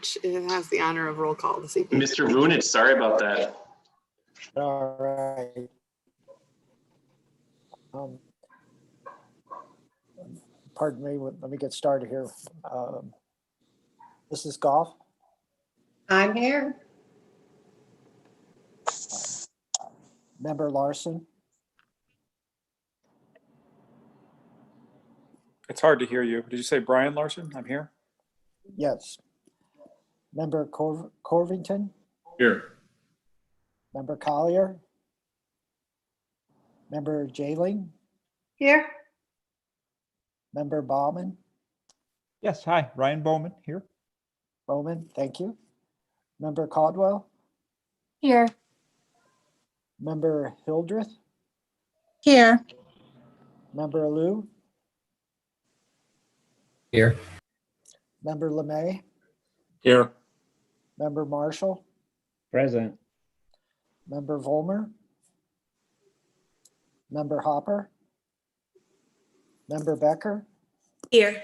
Vunich has the honor of roll call this evening. Mr. Vunich, sorry about that. All right. Pardon me, let me get started here. This is Goff. I'm here. Member Larson. It's hard to hear you. Did you say Brian Larson? I'm here. Yes. Member Corbington. Here. Member Collier. Member Jaylin. Here. Member Bauman. Yes, hi, Ryan Bowman here. Bowman, thank you. Member Caldwell. Here. Member Hildreth. Here. Member Liu. Here. Member LeMay. Here. Member Marshall. Present. Member Volmer. Member Hopper. Member Becker. Here.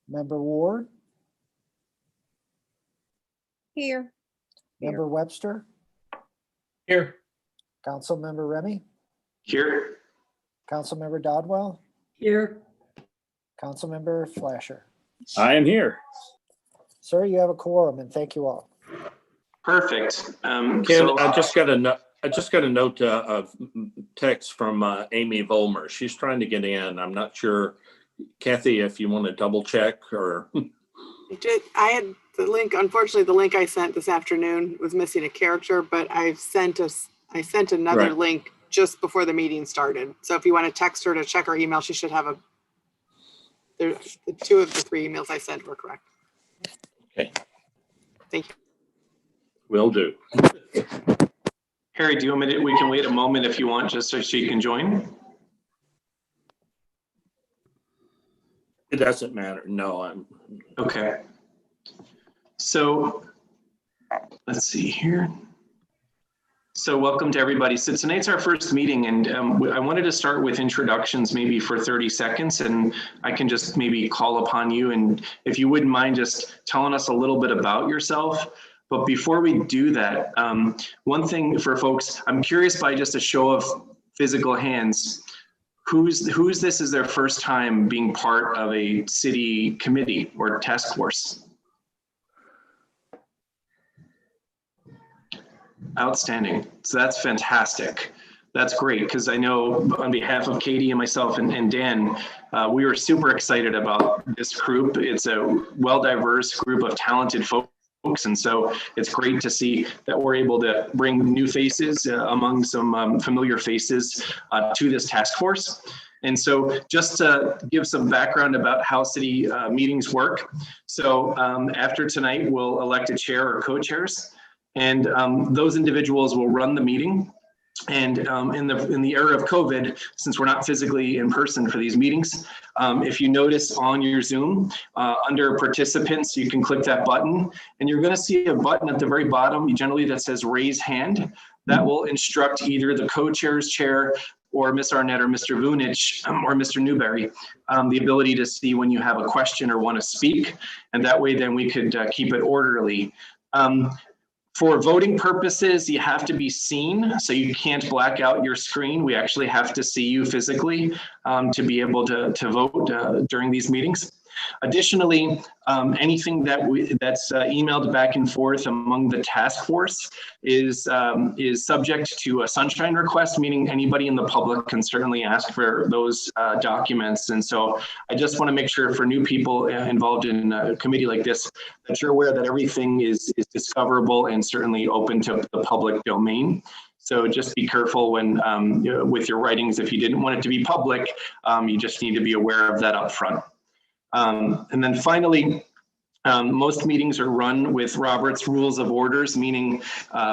Member Ward. Here. Member Webster. Here. Councilmember Remy. Here. Councilmember Dodwell. Here. Councilmember Flasher. I am here. Sir, you have a quorum, and thank you all. Perfect. Ken, So, I just got a note of text from Amy Volmer. She's trying to get in. I'm not sure, Kathy, if you want to double check or. I had the link. Unfortunately, the link I sent this afternoon was missing a character, but I sent another Right. link just before the meeting started. So if you want to text her to check her email, she should have the two of the three emails I sent were correct. Okay. Thank you. Will do. Harry, do you want me to, we can wait a moment if you want, just so she can join? It doesn't matter. No, I'm. Okay. So let's see here. So welcome to everybody. So tonight's our first meeting, and I wanted to start with introductions maybe for 30 seconds, and I can just maybe call upon you, and if you wouldn't mind just telling us a little bit about yourself. But before we do that, one thing for folks, I'm curious by just a show of physical hands, who's this is their first time being part of a city committee or task force? Outstanding. So that's fantastic. That's great, because I know on behalf of Katie and myself and Dan, we were super excited about this group. It's a well-diverse group of talented folks. And so it's great to see that we're able to bring new faces among some familiar faces to this task force. And so just to give some background about how city meetings work. So after tonight, we'll elect a chair or co-chairs, and those individuals will run the meeting. And in the era of COVID, since we're not physically in person for these meetings, if you notice on your Zoom, under participants, you can click that button, and you're going to see a button at the very bottom, generally that says raise hand. That will instruct either the co-chair's chair or Ms. Arnett or Mr. Vunich or Mr. Newberry, the ability to see when you have a question or want to speak. And that way, then we could keep it orderly. For voting purposes, you have to be seen, so you can't black out your screen. We actually have to see you physically to be able to vote during these meetings. Additionally, anything that's emailed back and forth among the task force is subject to a sunshine request, meaning anybody in the public can certainly ask for those documents. And so I just want to make sure for new people involved in a committee like this, that you're aware that everything is discoverable and certainly open to the public domain. So just be careful when with your writings. If you didn't want it to be public, you just need to be aware of that up front. And then finally, most meetings are run with Robert's Rules of Orders, meaning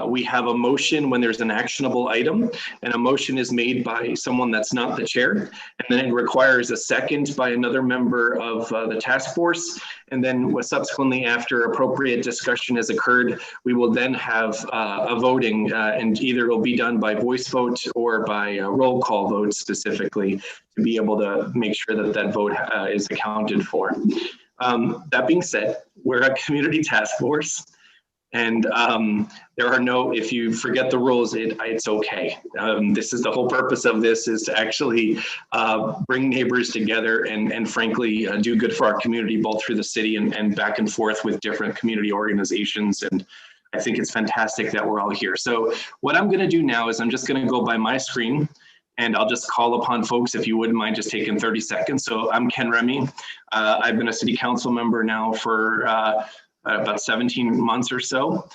we have a motion when there's an actionable item, and a motion is made by someone that's not the chair, and then it requires a second by another member of the task force. And then subsequently, after appropriate discussion has occurred, we will then have a voting, and either it'll be done by voice vote or by a roll call vote specifically, to be able to make sure that that vote is accounted for. That being said, we're a community task force. And there are no, if you forget the rules, it's okay. This is the whole purpose of this, is to actually bring neighbors together and frankly, do good for our community, both through the city and back and forth with different community organizations. And I think it's fantastic that we're all here. So what I'm gonna do now is I'm just gonna go by my screen and I'll just call upon folks, if you wouldn't mind just taking 30 seconds. So I'm Ken Remy. I've been a city council member now for about 17 months or so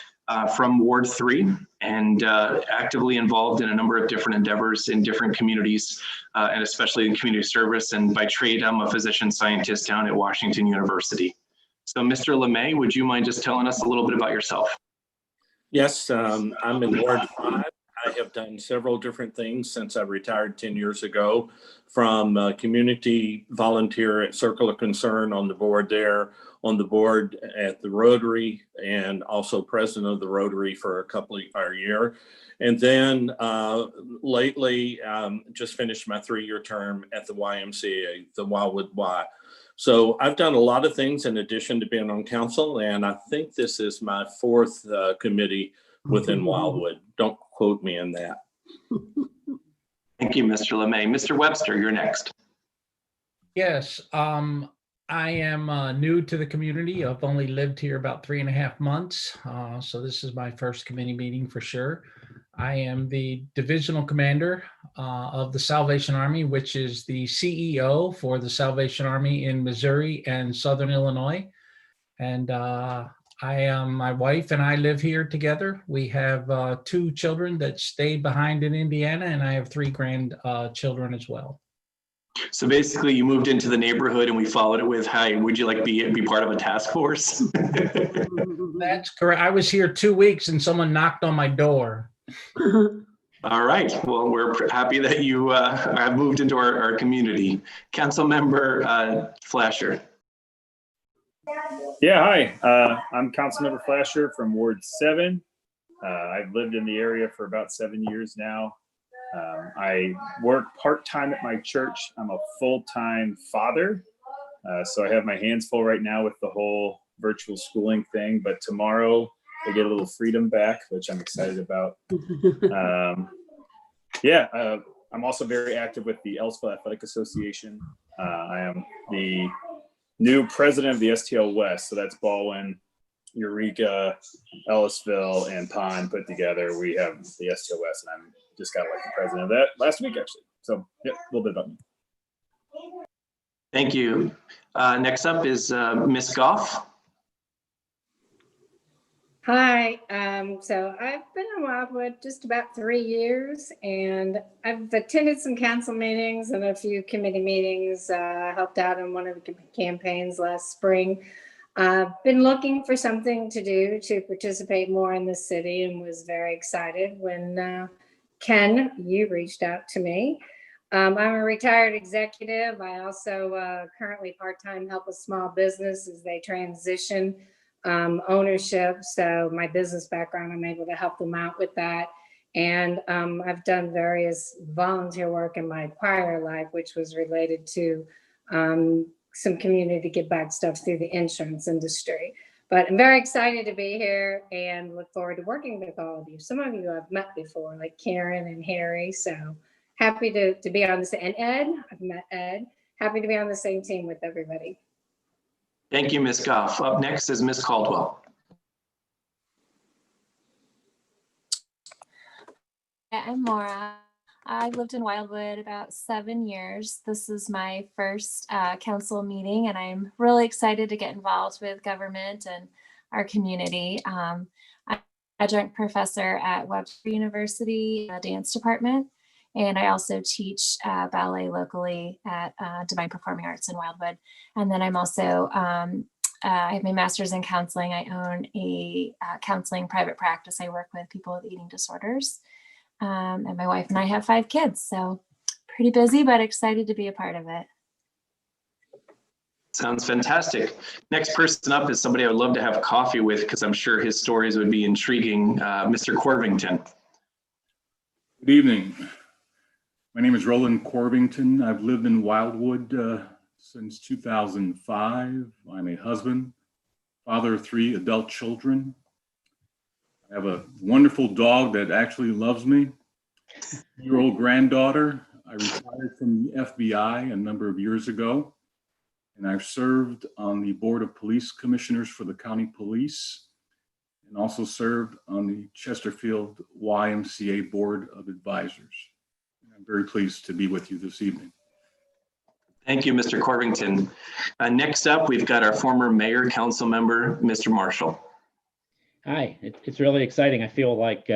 from Ward 3, and actively involved in a number of different endeavors in different communities, and especially in community service. And by trade, I'm a physician scientist down at Washington University. So Mr. LeMay, would you mind just telling us a little bit about yourself? Yes, I'm in Ward 5. I have done several different things since I retired 10 years ago, from community volunteer at Circle of Concern on the board there, on the board at the Rotary, and also president of the Rotary for a year. And then lately, just finished my 3-year term at the YMCA, the Wildwood Y. So I've done a lot of things in addition to being on council, and I think this is my 4th committee within Wildwood. Don't quote me in that. Thank you, Mr. LeMay. Mr. Webster, you're next. Yes, I am new to the community. I've only lived here about 3.5 months. So this is my first committee meeting for sure. I am the divisional commander of the Salvation Army, which is the CEO for the Salvation Army in Missouri and Southern Illinois. And my wife and I live here together. We have 2 children that stay behind in Indiana, and I have 3 grandchildren as well. So basically you moved into the neighborhood and we followed it with, "Hi, would you like be part of a task force?" That's correct. I was here 2 weeks and someone knocked on my door. All right. Well, we're happy that you have moved into our community. Councilmember Flasher. Yeah, hi. I'm Councilmember Flasher from Ward 7. I've lived in the area for about 7 years now. I work part-time at my church. I'm a full-time father. So I have my hands full right now with the whole virtual schooling thing, but tomorrow I get a little freedom back, which I'm excited about. I'm also very active with the Ellisville Athletic Association. I am the new president of the Stl West. So that's Baldwin, Eureka, Ellisville, and Pond put together. We have the Stl West, and I'm just got elected president of that last week, actually. So yeah, a little bit about me. Thank you. Next up is Ms. Goff. Hi, so I've been in Wildwood just about 3 years, and I've attended some council meetings and a few committee meetings. Helped out in one of the campaigns last spring. Been looking for something to do to participate more in the city, and was very excited when Ken, you reached out to me. I'm a retired executive. I also currently part-time help a small business as they transition ownership. So my business background, I'm able to help them out with that. And I've done various volunteer work in my prior life, which was related to some community give back stuff through the insurance industry. But I'm very excited to be here and look forward to working with all of you. Some of you I've met before, like Karen and Harry. So happy to be on this. And Ed, I've met Ed. Happy to be on the same team with everybody. Thank you, Ms. Goff. Up next is Ms. Caldwell. I'm Maura. I've lived in Wildwood about 7 years. This is my first council meeting, and I'm really excited to get involved with government and our community. I'm an adjunct professor at Webster University dance department, and I also teach ballet locally at Divine Performing Arts in Wildwood. And then I'm also, I have my master's in counseling. I own a counseling private practice. I work with people with eating disorders. And my wife and I have 5 kids, so pretty busy, but excited to be a part of it. Sounds fantastic. Next person up is somebody I would love to have coffee with, because I'm sure his stories would be intriguing. Mr. Corbington. Good evening. My name is Roland Corbington. I've lived in Wildwood since 2005. I'm a husband, father of 3 adult children. I have a wonderful dog that actually loves me. 2-year-old granddaughter. I retired from the FBI a number of years ago, and I've served on the Board of Police Commissioners for the County Police, and also served on the Chesterfield YMCA Board of Advisors. I'm very pleased to be with you this evening. Thank you, Mr. Corbington. Next up, we've got our former mayor, council member, Mr. Marshall. Hi, it's really exciting. I feel like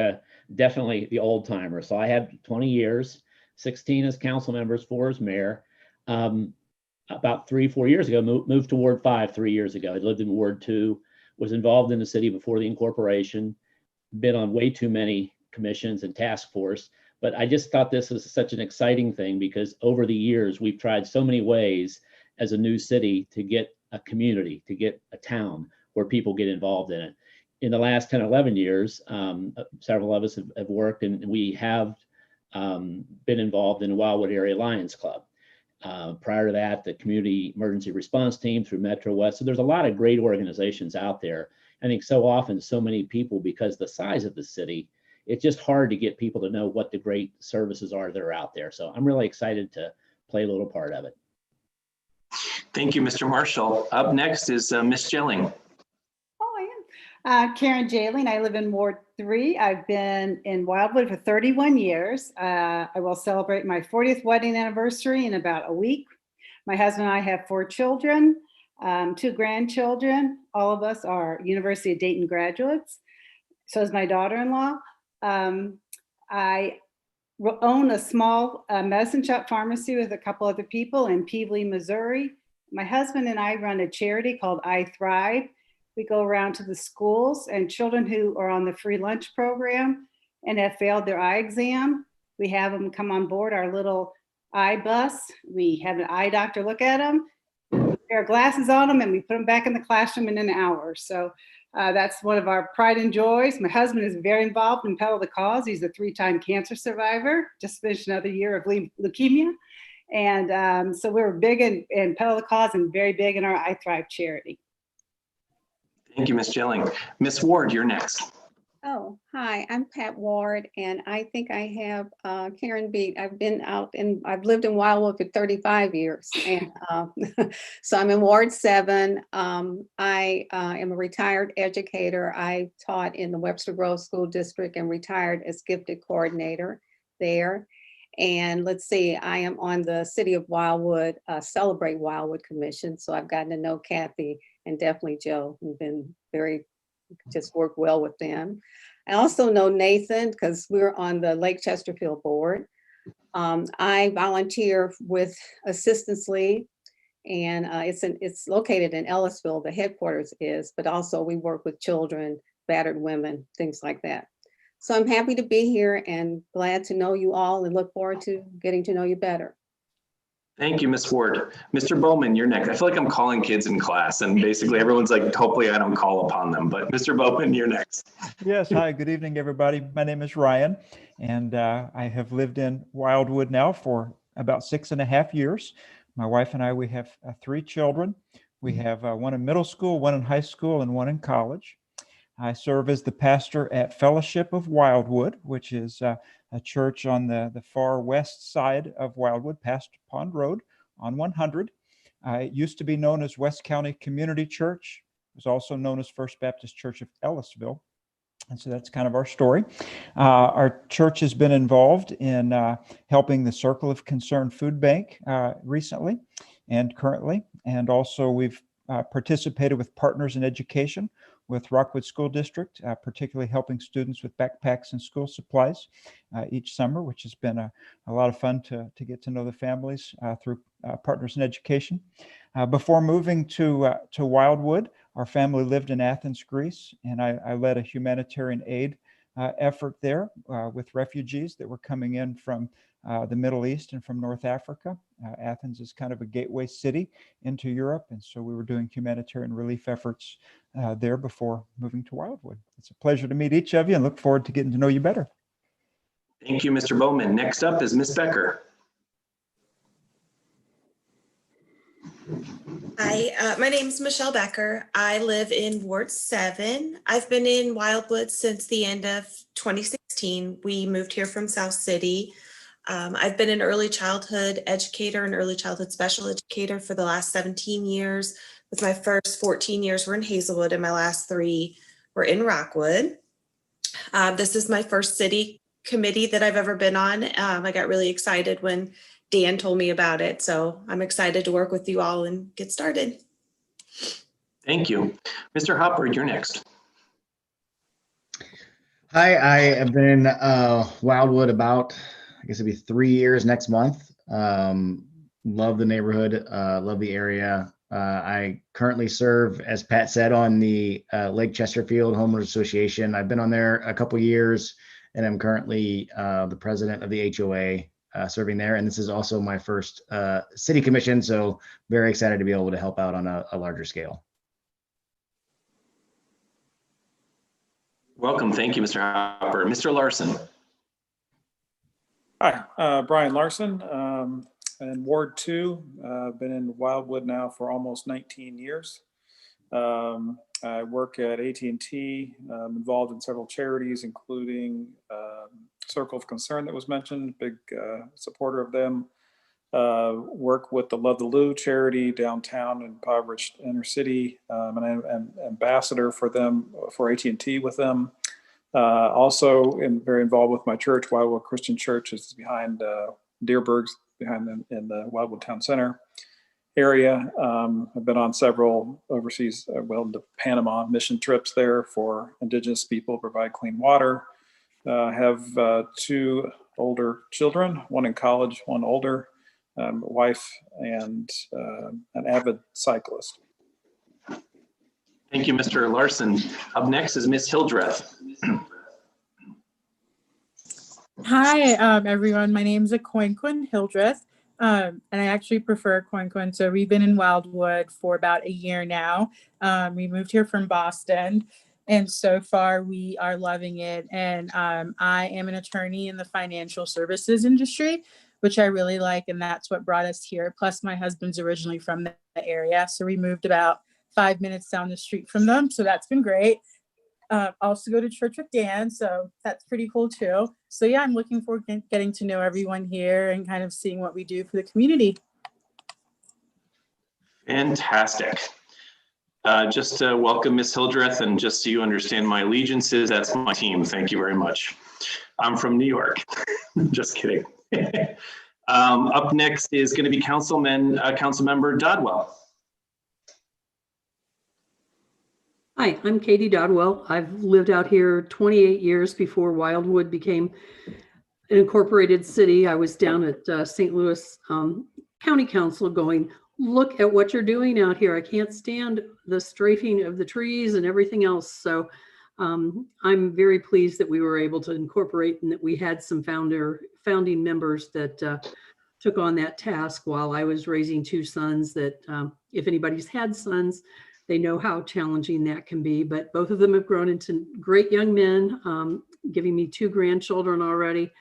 definitely the old timer. So I had 20 years, 16 as council members, 4 as mayor. About 3-4 years ago, moved to Ward 5 3 years ago. I lived in Ward 2, was involved in the city before the incorporation, been on way too many commissions and task force. But I just thought this was such an exciting thing because over the years, we've tried so many ways as a new city to get a community, to get a town where people get involved in it. In the last 10, 11 years, several of us have worked, and we have been involved in the Wildwood Area Lions Club. Prior to that, the Community Emergency Response Team through Metro West. So there's a lot of great organizations out there. I think so often, so many people, because the size of the city, it's just hard to get people to know what the great services are that are out there. So I'm really excited to play a little part of it. Thank you, Mr. Marshall. Up next is Ms. Jaylin. Karen Jaylin. I live in Ward 3. I've been in Wildwood for 31 years. I will celebrate my 40th wedding anniversary in about a week. My husband and I have 4 children, 2 grandchildren. All of us are University of Dayton graduates. So is my daughter-in-law. I own a small medicine shop pharmacy with a couple other people in Peevely, Missouri. My husband and I run a charity called I Thrive. We go around to the schools and children who are on the free lunch program and have failed their eye exam. We have them come on board our little eye bus. We have an eye doctor look at them, put a pair of glasses on them, and we put them back in the classroom in an hour. So that's one of our pride and joys. My husband is very involved in Pedal the Cause. He's a 3-time cancer survivor, just finished another year of leukemia. And so we're big in Pedal the Cause and very big in our I Thrive charity. Thank you, Ms. Jaylin. Ms. Ward, you're next. Oh, hi, I'm Pat Ward, and I think I have Karen beat. I've been out and I've lived in Wildwood for 35 years. And so I'm in Ward 7. I am a retired educator. I taught in the Webster Grove School District and retired as gifted coordinator there. And let's see, I am on the City of Wildwood Celebrate Wildwood Commission. So I've gotten to know Kathy and definitely Joe, who've been just worked well with them. I also know Nathan because we're on the Lake Chesterfield board. I volunteer with Assistance League, and it's located in Ellisville, the headquarters is, but also we work with children, battered women, things like that. So I'm happy to be here and glad to know you all and look forward to getting to know you better. Thank you, Ms. Ward. Mr. Bowman, you're next. I feel like I'm calling kids in class and basically everyone's like, hopefully I don't call upon them, but Mr. Bowman, you're next. Yes, hi, good evening, everybody. My name is Ryan, and I have lived in Wildwood now for about 6.5 years. My wife and I, we have 3 children. We have 1 in middle school, 1 in high school, and 1 in college. I serve as the pastor at Fellowship of Wildwood, which is a church on the far west side of Wildwood, past Pond Road on 100. It used to be known as West County Community Church. It was also known as First Baptist Church of Ellisville. And so that's kind of our story. Our church has been involved in helping the Circle of Concern Food Bank recently and currently. And also we've participated with Partners in Education with Rockwood School District, particularly helping students with backpacks and school supplies each summer, which has been a lot of fun to get to know the families through Partners in Education. Before moving to Wildwood, our family lived in Athens, Greece, and I led a humanitarian aid effort there with refugees that were coming in from the Middle East and from North Africa. Athens is kind of a gateway city into Europe, and so we were doing humanitarian relief efforts there before moving to Wildwood. It's a pleasure to meet each of you and look forward to getting to know you better. Thank you, Mr. Bowman. Next up is Ms. Becker. Hi, my name is Michelle Becker. I live in Ward 7. I've been in Wildwood since the end of 2016. We moved here from South City. I've been an early childhood educator and early childhood special educator for the last 17 years. With my first 14 years were in Hazelwood and my last 3 were in Rockwood. This is my first city committee that I've ever been on. I got really excited when Dan told me about it. So I'm excited to work with you all and get started. Thank you. Mr. Hopper, you're next. Hi, I have been Wildwood about, I guess it'd be 3 years next month. Love the neighborhood, love the area. I currently serve, as Pat said, on the Lake Chesterfield Homeowners Association. I've been on there a couple years, and I'm currently the president of the HOA. Serving there, and this is also my first city commission, so very excited to be able to help out on a larger scale. Welcome. Thank you, Mr. Hopper. Mr. Larson. Hi, Brian Larson, in Ward 2. I've been in Wildwood now for almost 19 years. I work at AT&T. I'm involved in several charities, including Circle of Concern that was mentioned, big supporter of them. Work with the Love the Lou charity downtown in impoverished inner city. And I'm an ambassador for them, for AT&T with them. Also very involved with my church, Wildwood Christian Church, is behind Deerberg's, behind them in the Wildwood Town Center area. I've been on several overseas, to Panama mission trips there for indigenous people, provide clean water. Have 2 older children, one in college, one older, wife, and an avid cyclist. Thank you, Mr. Larson. Up next is Ms. Hildreth. Hi, everyone. My name is Acoinquin Hildreth, and I actually prefer Acoinquin. So we've been in Wildwood for about a year now. We moved here from Boston. And so far, we are loving it. And I am an attorney in the financial services industry, which I really like. And that's what brought us here. Plus, my husband's originally from the area. So we moved about 5 minutes down the street from them. So that's been great. Also go to church with Dan. So that's pretty cool, too. So, yeah, I'm looking forward to getting to know everyone here and kind of seeing what we do for the community. Fantastic. Just to welcome Ms. Hildreth, and just so you understand my allegiances, that's my team. Thank you very much. I'm from New York. Just kidding. Up next is going to be Councilmember Dodwell. Hi, I'm Katie Dodwell. I've lived out here 28 years before Wildwood became an incorporated city. I was down at St. Louis County Council going, look at what you're doing out here. I can't stand the strafing of the trees and everything else. So I'm very pleased that we were able to incorporate and that we had some founding members that took on that task while I was raising 2 sons that if anybody's had sons, they know how challenging that can be. But both of them have grown into great young men, giving me 2 grandchildren already.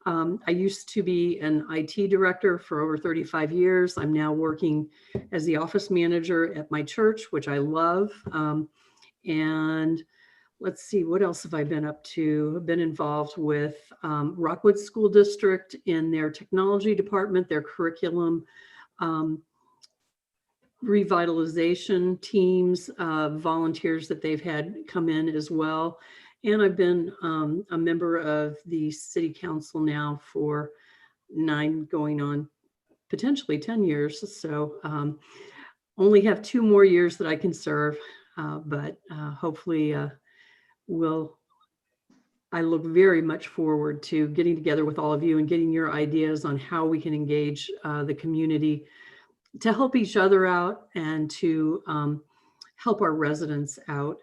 I used to be an IT director for over 35 years. I'm now working as the office manager at my church, which I love. And let's see, what else have I been up to? I've been involved with Rockwood School District in their technology department, their curriculum revitalization teams, volunteers that they've had come in as well. And I've been a member of the city council now for 9 going on potentially 10 years. So only have 2 more years that I can serve, but hopefully I look very much forward to getting together with all of you and getting your ideas on how we can engage the community to help each other out and to help our residents out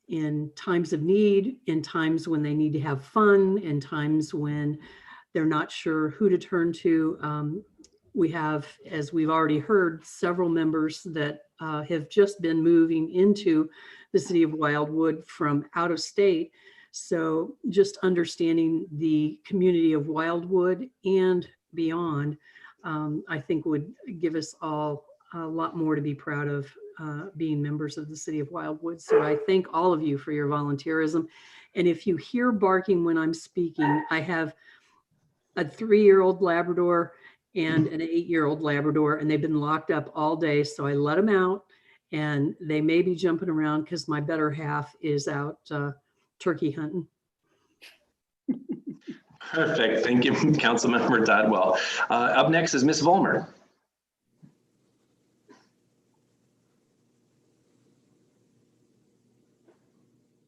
in times of need, in times when they need to have fun, in times when they're not sure who to turn to. We have, as we've already heard, several members that have just been moving into the city of Wildwood from out of state. So just understanding the community of Wildwood and beyond, I think would give us all a lot more to be proud of being members of the city of Wildwood. So I thank all of you for your volunteerism. And if you hear barking when I'm speaking, I have a 3-year-old Labrador and an 8-year-old Labrador, and they've been locked up all day. So I let them out, and they may be jumping around because my better half is out turkey hunting. Perfect. Thank you, Councilmember Dodwell. Up next is Ms. Vollmer.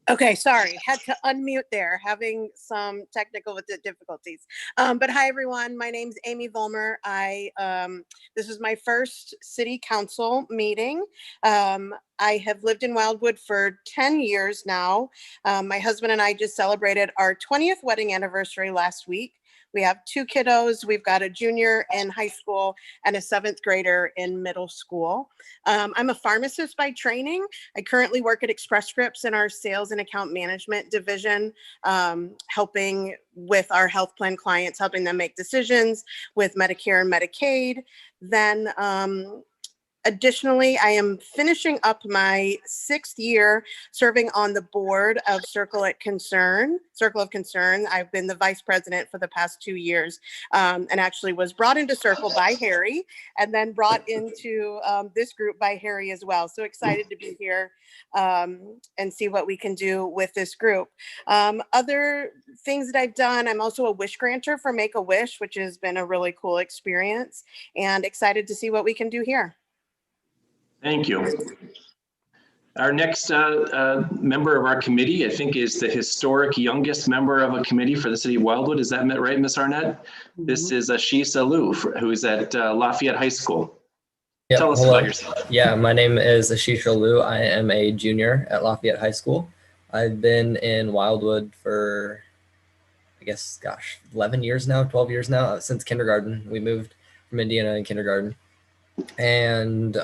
Okay, sorry, had to unmute there, having some technical difficulties. But hi, everyone. My name's Amy Vollmer. This is my first city council meeting. I have lived in Wildwood for 10 years now. My husband and I just celebrated our 20th wedding anniversary last week. We have 2 kiddos. We've got a junior in high school and a 7th grader in middle school. I'm a pharmacist by training. I currently work at Express Scripts in our sales and account management division, helping with our health plan clients, helping them make decisions with Medicare and Medicaid. Then additionally, I am finishing up my 6th year serving on the board of Circle of Concern. I've been the vice president for the past 2 years, and actually was brought into Circle by Harry, and then brought into this group by Harry as well. So excited to be here and see what we can do with this group. Other things that I've done, I'm also a wish granter for Make-A-Wish, which has been a really cool experience, and excited to see what we can do here. Thank you. Our next member of our committee, I think, is the historic youngest member of a committee for the city of Wildwood. Is that right, Ms. Arnett? This is Ashisa Liu, who is at Lafayette High School. Yep, Tell us about yourself. Yeah, my name is Ashisha Liu. I am a junior at Lafayette High School. I've been in Wildwood for, I guess, 11 years now, 12 years now, since kindergarten. We moved from Indiana in kindergarten. And I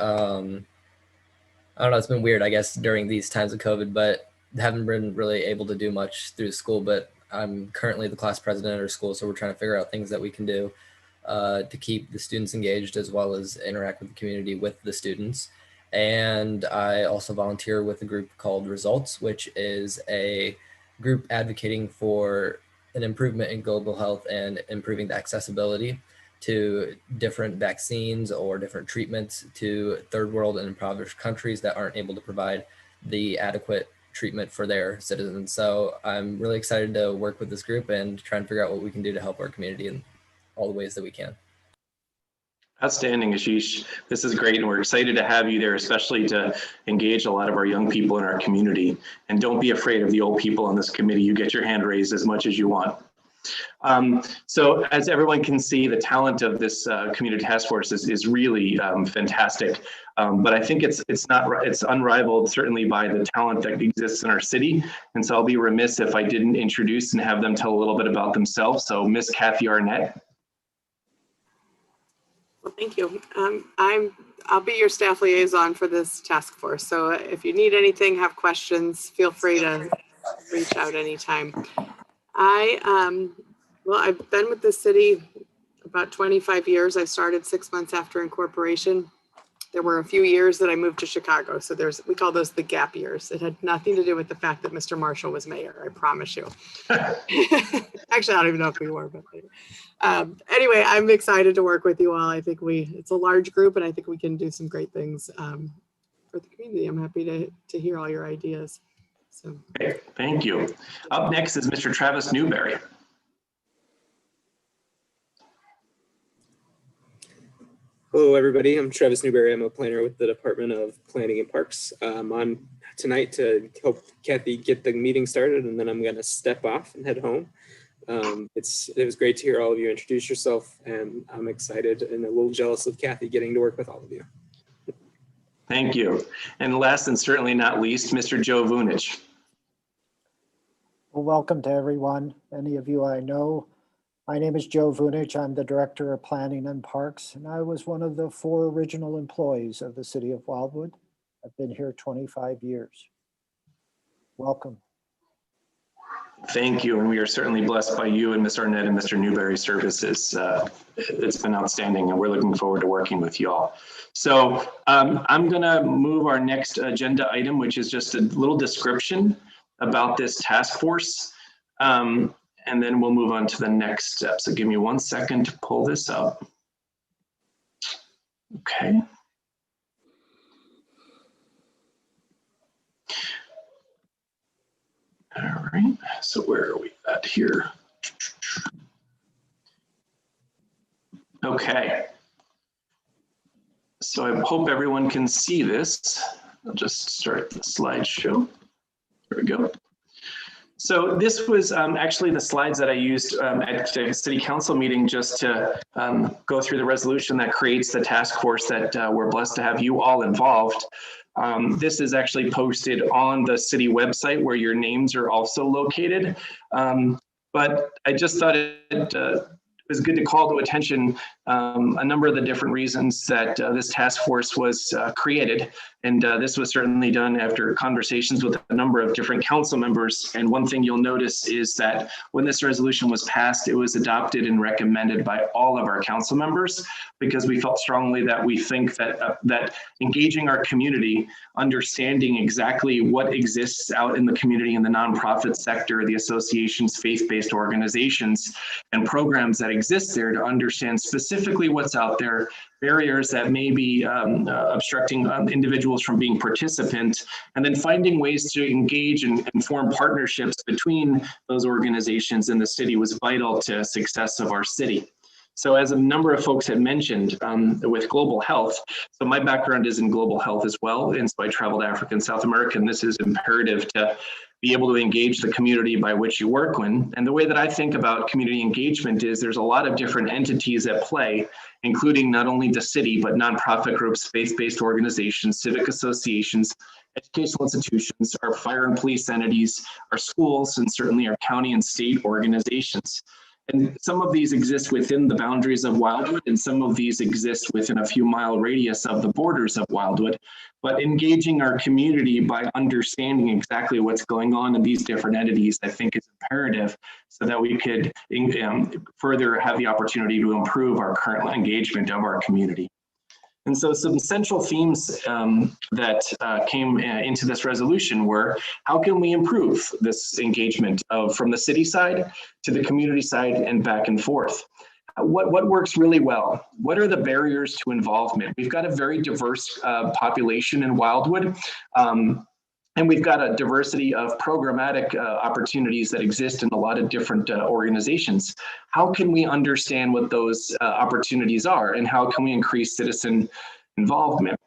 don't know, it's been weird, I guess, during these times of COVID, but haven't been really able to do much through school. But I'm currently the class president at our school, so we're trying to figure out things that we can do to keep the students engaged, as well as interact with the community with the students. And I also volunteer with a group called Results, which is a group advocating for an improvement in global health and improving the accessibility to different vaccines or different treatments to third world and impoverished countries that aren't able to provide the adequate treatment for their citizens. So I'm really excited to work with this group and try and figure out what we can do to help our community in all the ways that we can. Outstanding, Ashish. This is great, and we're excited to have you there, especially to engage a lot of our young people in our community. And don't be afraid of the old people on this committee. You get your hand raised as much as you want. So as everyone can see, the talent of this community task force is really fantastic. But I think it's unrivaled, certainly, by the talent that exists in our city. And so I'll be remiss if I didn't introduce and have them tell a little bit about themselves. So Miss Kathy Arnett. Well, thank you. I'll be your staff liaison for this task force. So if you need anything, have questions, feel free to reach out anytime. Well, I've been with the city about 25 years. I started 6 months after incorporation. There were a few years that I moved to Chicago. So we call those the gap years. It had nothing to do with the fact that Mr. Marshall was mayor, I promise you. Actually, I don't even know if we were, but anyway, I'm excited to work with you all. I think it's a large group, and I think we can do some great things for the community. I'm happy to hear all your ideas. So. Okay, thank you. Up next is Mr. Travis Newberry. Hello, everybody. I'm Travis Newberry. I'm a planner with the Department of Planning and Parks. I'm on tonight to help Kathy get the meeting started, and then I'm going to step off and head home. It was great to hear all of you introduce yourself, and I'm excited and a little jealous of Kathy getting to work with all of you. Thank you. And last and certainly not least, Mr. Joe Vunich. Well, welcome to everyone. Many of you I know. My name is Joe Vunich. I'm the Director of Planning and Parks, and I was one of the 4 original employees of the City of Wildwood. I've been here 25 years. Welcome. Thank you, and we are certainly blessed by you and Ms. Arnett and Mr. Newberry's services. It's been outstanding, and we're looking forward to working with you all. So I'm going to move our next agenda item, which is just a little description about this task force, and then we'll move on to the next step. So give me 1 second to pull this up. Okay. All right, so where are we at here? Okay. So I hope everyone can see this. I'll just start the slideshow. There we go. So this was actually the slides that I used at the city council meeting just to go through the resolution that creates the task force that we're blessed to have you all involved. This is actually posted on the city website where your names are also located. But I just thought it was good to call to attention a number of the different reasons that this task force was created. And this was certainly done after conversations with a number of different council members. And one thing you'll notice is that when this resolution was passed, it was adopted and recommended by all of our council members, because we felt strongly that we think that that engaging our community, understanding exactly what exists out in the community in the nonprofit sector, the associations, faith-based organizations, and programs that exist there, to understand specifically what's out there, barriers that may be obstructing individuals from being participant, and then finding ways to engage and form partnerships between those organizations in the city was vital to success of our city. So as a number of folks had mentioned with global health, so my background is in global health as well, and so I traveled Africa and South America, and this is imperative to be able to engage the community by which you work in. And the way that I think about community engagement is there's a lot of different entities at play, including not only the city, but nonprofit groups, faith-based organizations, civic associations, educational institutions, our fire and police entities, our schools, and certainly our county and state organizations. And some of these exist within the boundaries of Wildwood, and some of these exist within a few mile radius of the borders of Wildwood. But engaging our community by understanding exactly what's going on in these different entities, I think, is imperative so that we could further have the opportunity to improve our current engagement of our community. And so some central themes that came into this resolution were, how can we improve this engagement from the city side to the community side and back and forth? What works really well? What are the barriers to involvement? We've got a very diverse population in Wildwood. And we've got a diversity of programmatic opportunities that exist in a lot of different organizations. How can we understand what those opportunities are, and how can we increase citizen involvement?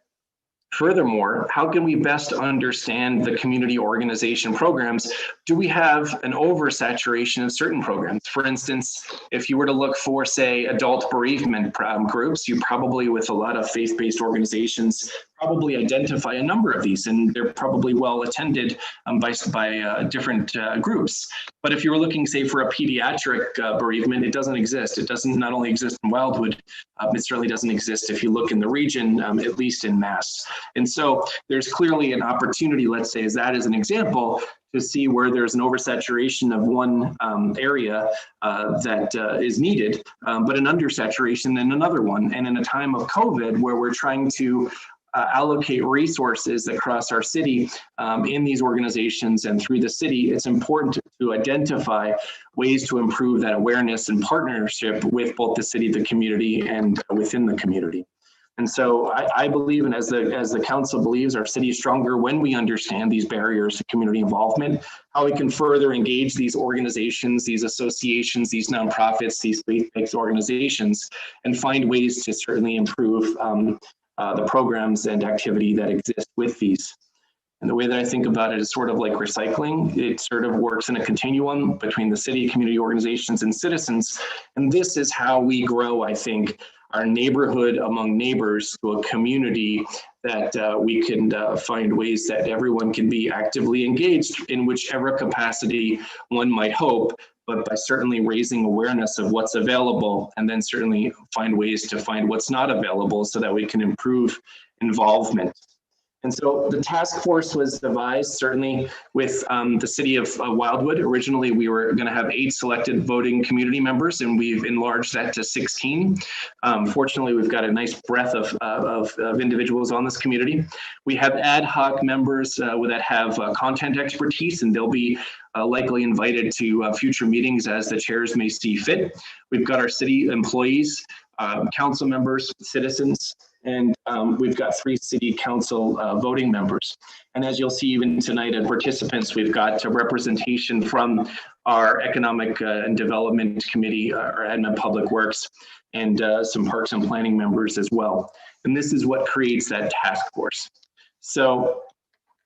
Furthermore, how can we best understand the community organization programs? Do we have an oversaturation of certain programs? For instance, if you were to look for, say, adult bereavement groups, you probably, with a lot of faith-based organizations, probably identify a number of these, and they're probably well attended by different groups. But if you were looking, say, for a pediatric bereavement, it doesn't exist. It doesn't not only exist in Wildwood, it certainly doesn't exist if you look in the region, at least in Mass. And so there's clearly an opportunity, let's say, as that is an example, to see where there's an oversaturation of one area that is needed, but an undersaturation in another one. And in a time of COVID, where we're trying to allocate resources across our city in these organizations and through the city, it's important to identify ways to improve that awareness and partnership with both the city, the community, and within the community. And so I believe, and as the council believes, our city is stronger when we understand these barriers to community involvement, how we can further engage these organizations, these associations, these nonprofits, these faith-based organizations, and find ways to certainly improve the programs and activity that exist with these. And the way that I think about it is sort of like recycling. It sort of works in a continuum between the city, community organizations, and citizens. And this is how we grow, I think, our neighborhood among neighbors to a community that we can find ways that everyone can be actively engaged in whichever capacity one might hope, but by certainly raising awareness of what's available, and then certainly find ways to find what's not available so that we can improve involvement. And so the task force was devised certainly with the city of Wildwood. Originally, we were going to have 8 selected voting community members, and we've enlarged that to 16. Fortunately, we've got a nice breadth of individuals on this community. We have ad hoc members that have content expertise, and they'll be likely invited to future meetings as the chairs may see fit. We've got our city employees, council members, citizens, and we've got 3 city council voting members. And as you'll see even tonight as participants, we've got a representation from our Economic and Development Committee, our Admin Public Works, and some Parks and Planning members as well. And this is what creates that task force. So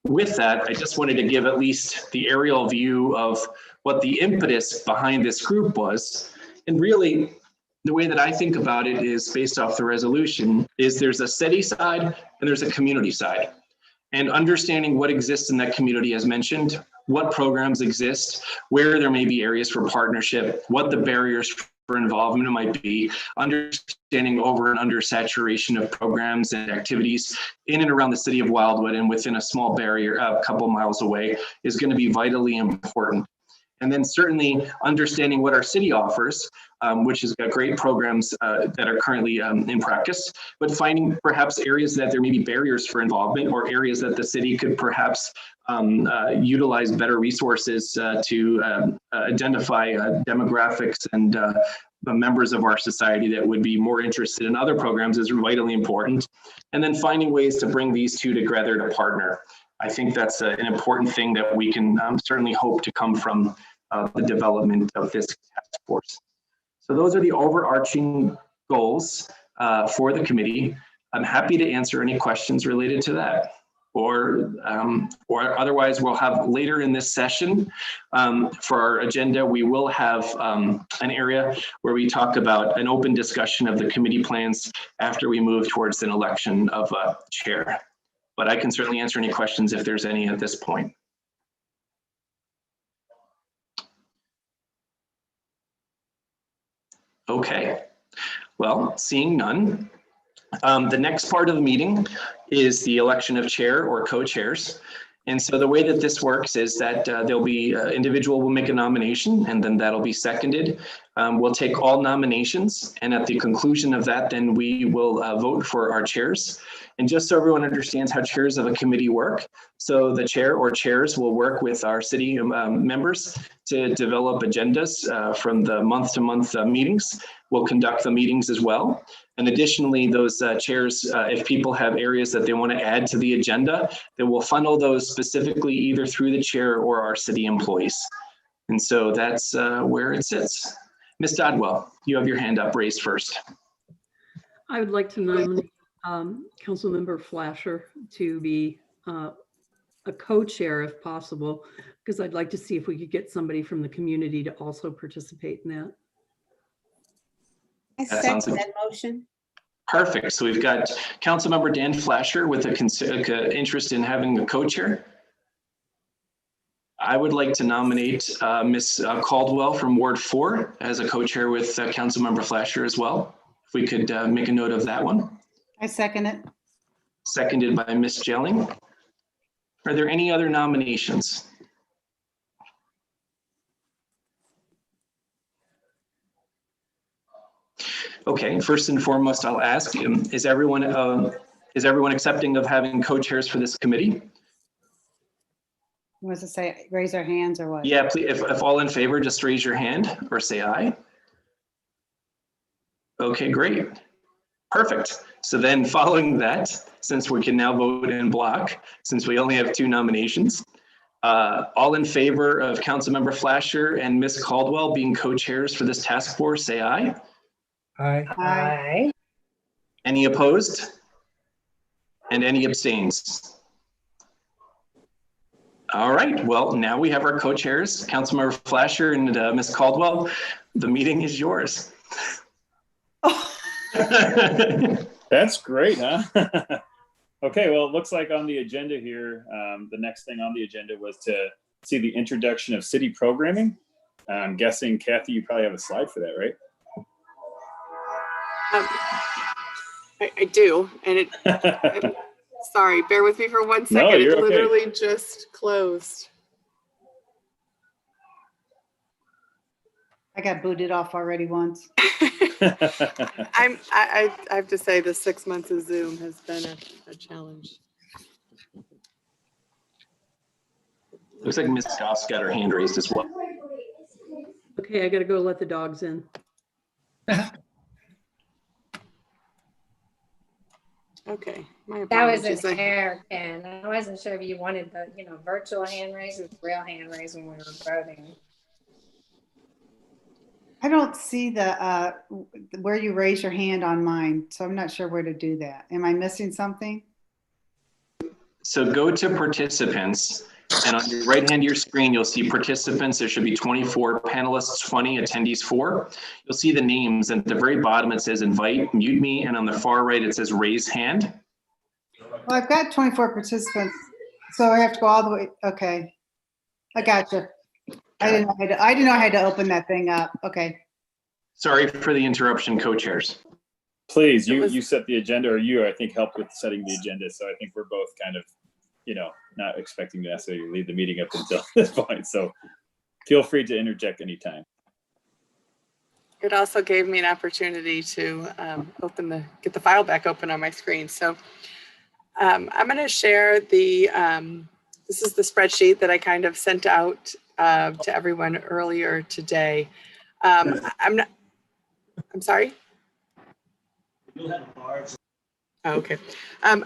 with that, I just wanted to give at least the aerial view of what the impetus behind this group was. And really, the way that I think about it is based off the resolution is there's a city side and there's a community side. And understanding what exists in that community as mentioned, what programs exist, where there may be areas for partnership, what the barriers for involvement might be, understanding over and under saturation of programs and activities in and around the city of Wildwood and within a small barrier a couple miles away is going to be vitally important. And then certainly understanding what our city offers, which has got great programs that are currently in practice, but finding perhaps areas that there may be barriers for involvement or areas that the city could perhaps utilize better resources to identify demographics and members of our society that would be more interested in other programs is vitally important. And then finding ways to bring these two together to partner. I think that's an important thing that we can certainly hope to come from the development of this task force. So those are the overarching goals for the committee. I'm happy to answer any questions related to that. Or otherwise we'll have later in this session for our agenda, we will have an area where we talk about an open discussion of the committee plans after we move towards an election of a chair. But I can certainly answer any questions if there's any at this point. Okay, well, seeing none. The next part of the meeting is the election of chair or co-chairs. And so the way that this works is that there'll be individual will make a nomination and then that'll be seconded. We'll take all nominations, and at the conclusion of that, then we will vote for our chairs. And just so everyone understands how chairs of a committee work, so the chair or chairs will work with our city members to develop agendas from the month-to-month meetings. We'll conduct the meetings as well. And additionally, those chairs, if people have areas that they want to add to the agenda, then we'll funnel those specifically either through the chair or our city employees. And so that's where it sits. Ms. Dodwell, you have your hand up raised first. I would like to nominate Councilmember Flasher to be a co-chair if possible, because I'd like to see if we could get somebody from the community to also participate in that. I second that motion. Perfect. So we've got Councilmember Dan Flasher with an interest in having a co-chair. I would like to nominate Ms. Caldwell from Ward 4 as a co-chair with Councilmember Flasher as well. If we could make a note of that one. I second it. Seconded by Ms. Jaylin. Are there any other nominations? Okay, first and foremost, I'll ask, is everyone accepting of having co-chairs for this committee? What does it say? Raise our hands or what? Yeah, please, if all in favor, just raise your hand or say aye. Okay, great. Perfect. So then following that, since we can now vote in block, since we only have 2 nominations, all in favor of Councilmember Flasher and Ms. Caldwell being co-chairs for this task force, say aye. Aye. Aye. Any opposed? And any abstains? All right, well, now we have our co-chairs, Councilmember Flasher and Ms. Caldwell. The meeting is yours. That's great, huh? Okay, well, it looks like on the agenda here, the next thing on the agenda was to see the introduction of city programming. I'm guessing, Kathy, you probably have a slide for that, right? I do, and it Sorry, bear with me for 1 second. No, you're It okay. literally just closed. I got booted off already once. I have to say the 6 months of Zoom has been a challenge. Looks like Ms. Goss got her hand raised as well. Okay, I gotta go let the dogs in. Okay, my That was apologies. an error, Ken. I wasn't sure if you wanted the, virtual hand raise or real hand raise when we were voting. I don't see the where you raise your hand on mine, so I'm not sure where to do that. Am I missing something? So go to participants, and on the right hand of your screen, you'll see participants. There should be 24 panelists, 20 attendees, 4. You'll see the names, and at the very bottom it says invite, mute me, and on the far right it says raise hand. Well, I've got 24 participants, so I have to go all the way. Okay, I gotcha. I didn't know I had to open that thing up. Okay. Sorry for the interruption, co-chairs. Please, you set the agenda, or I think, helped with setting the agenda. So I think we're both kind of, not expecting to necessarily lead the meeting up until this point. So feel free to interject anytime. It also gave me an opportunity to get the file back open on my screen. So I'm going to share this is the spreadsheet that I kind of sent out to everyone earlier today. I'm sorry. Oh, okay. I'm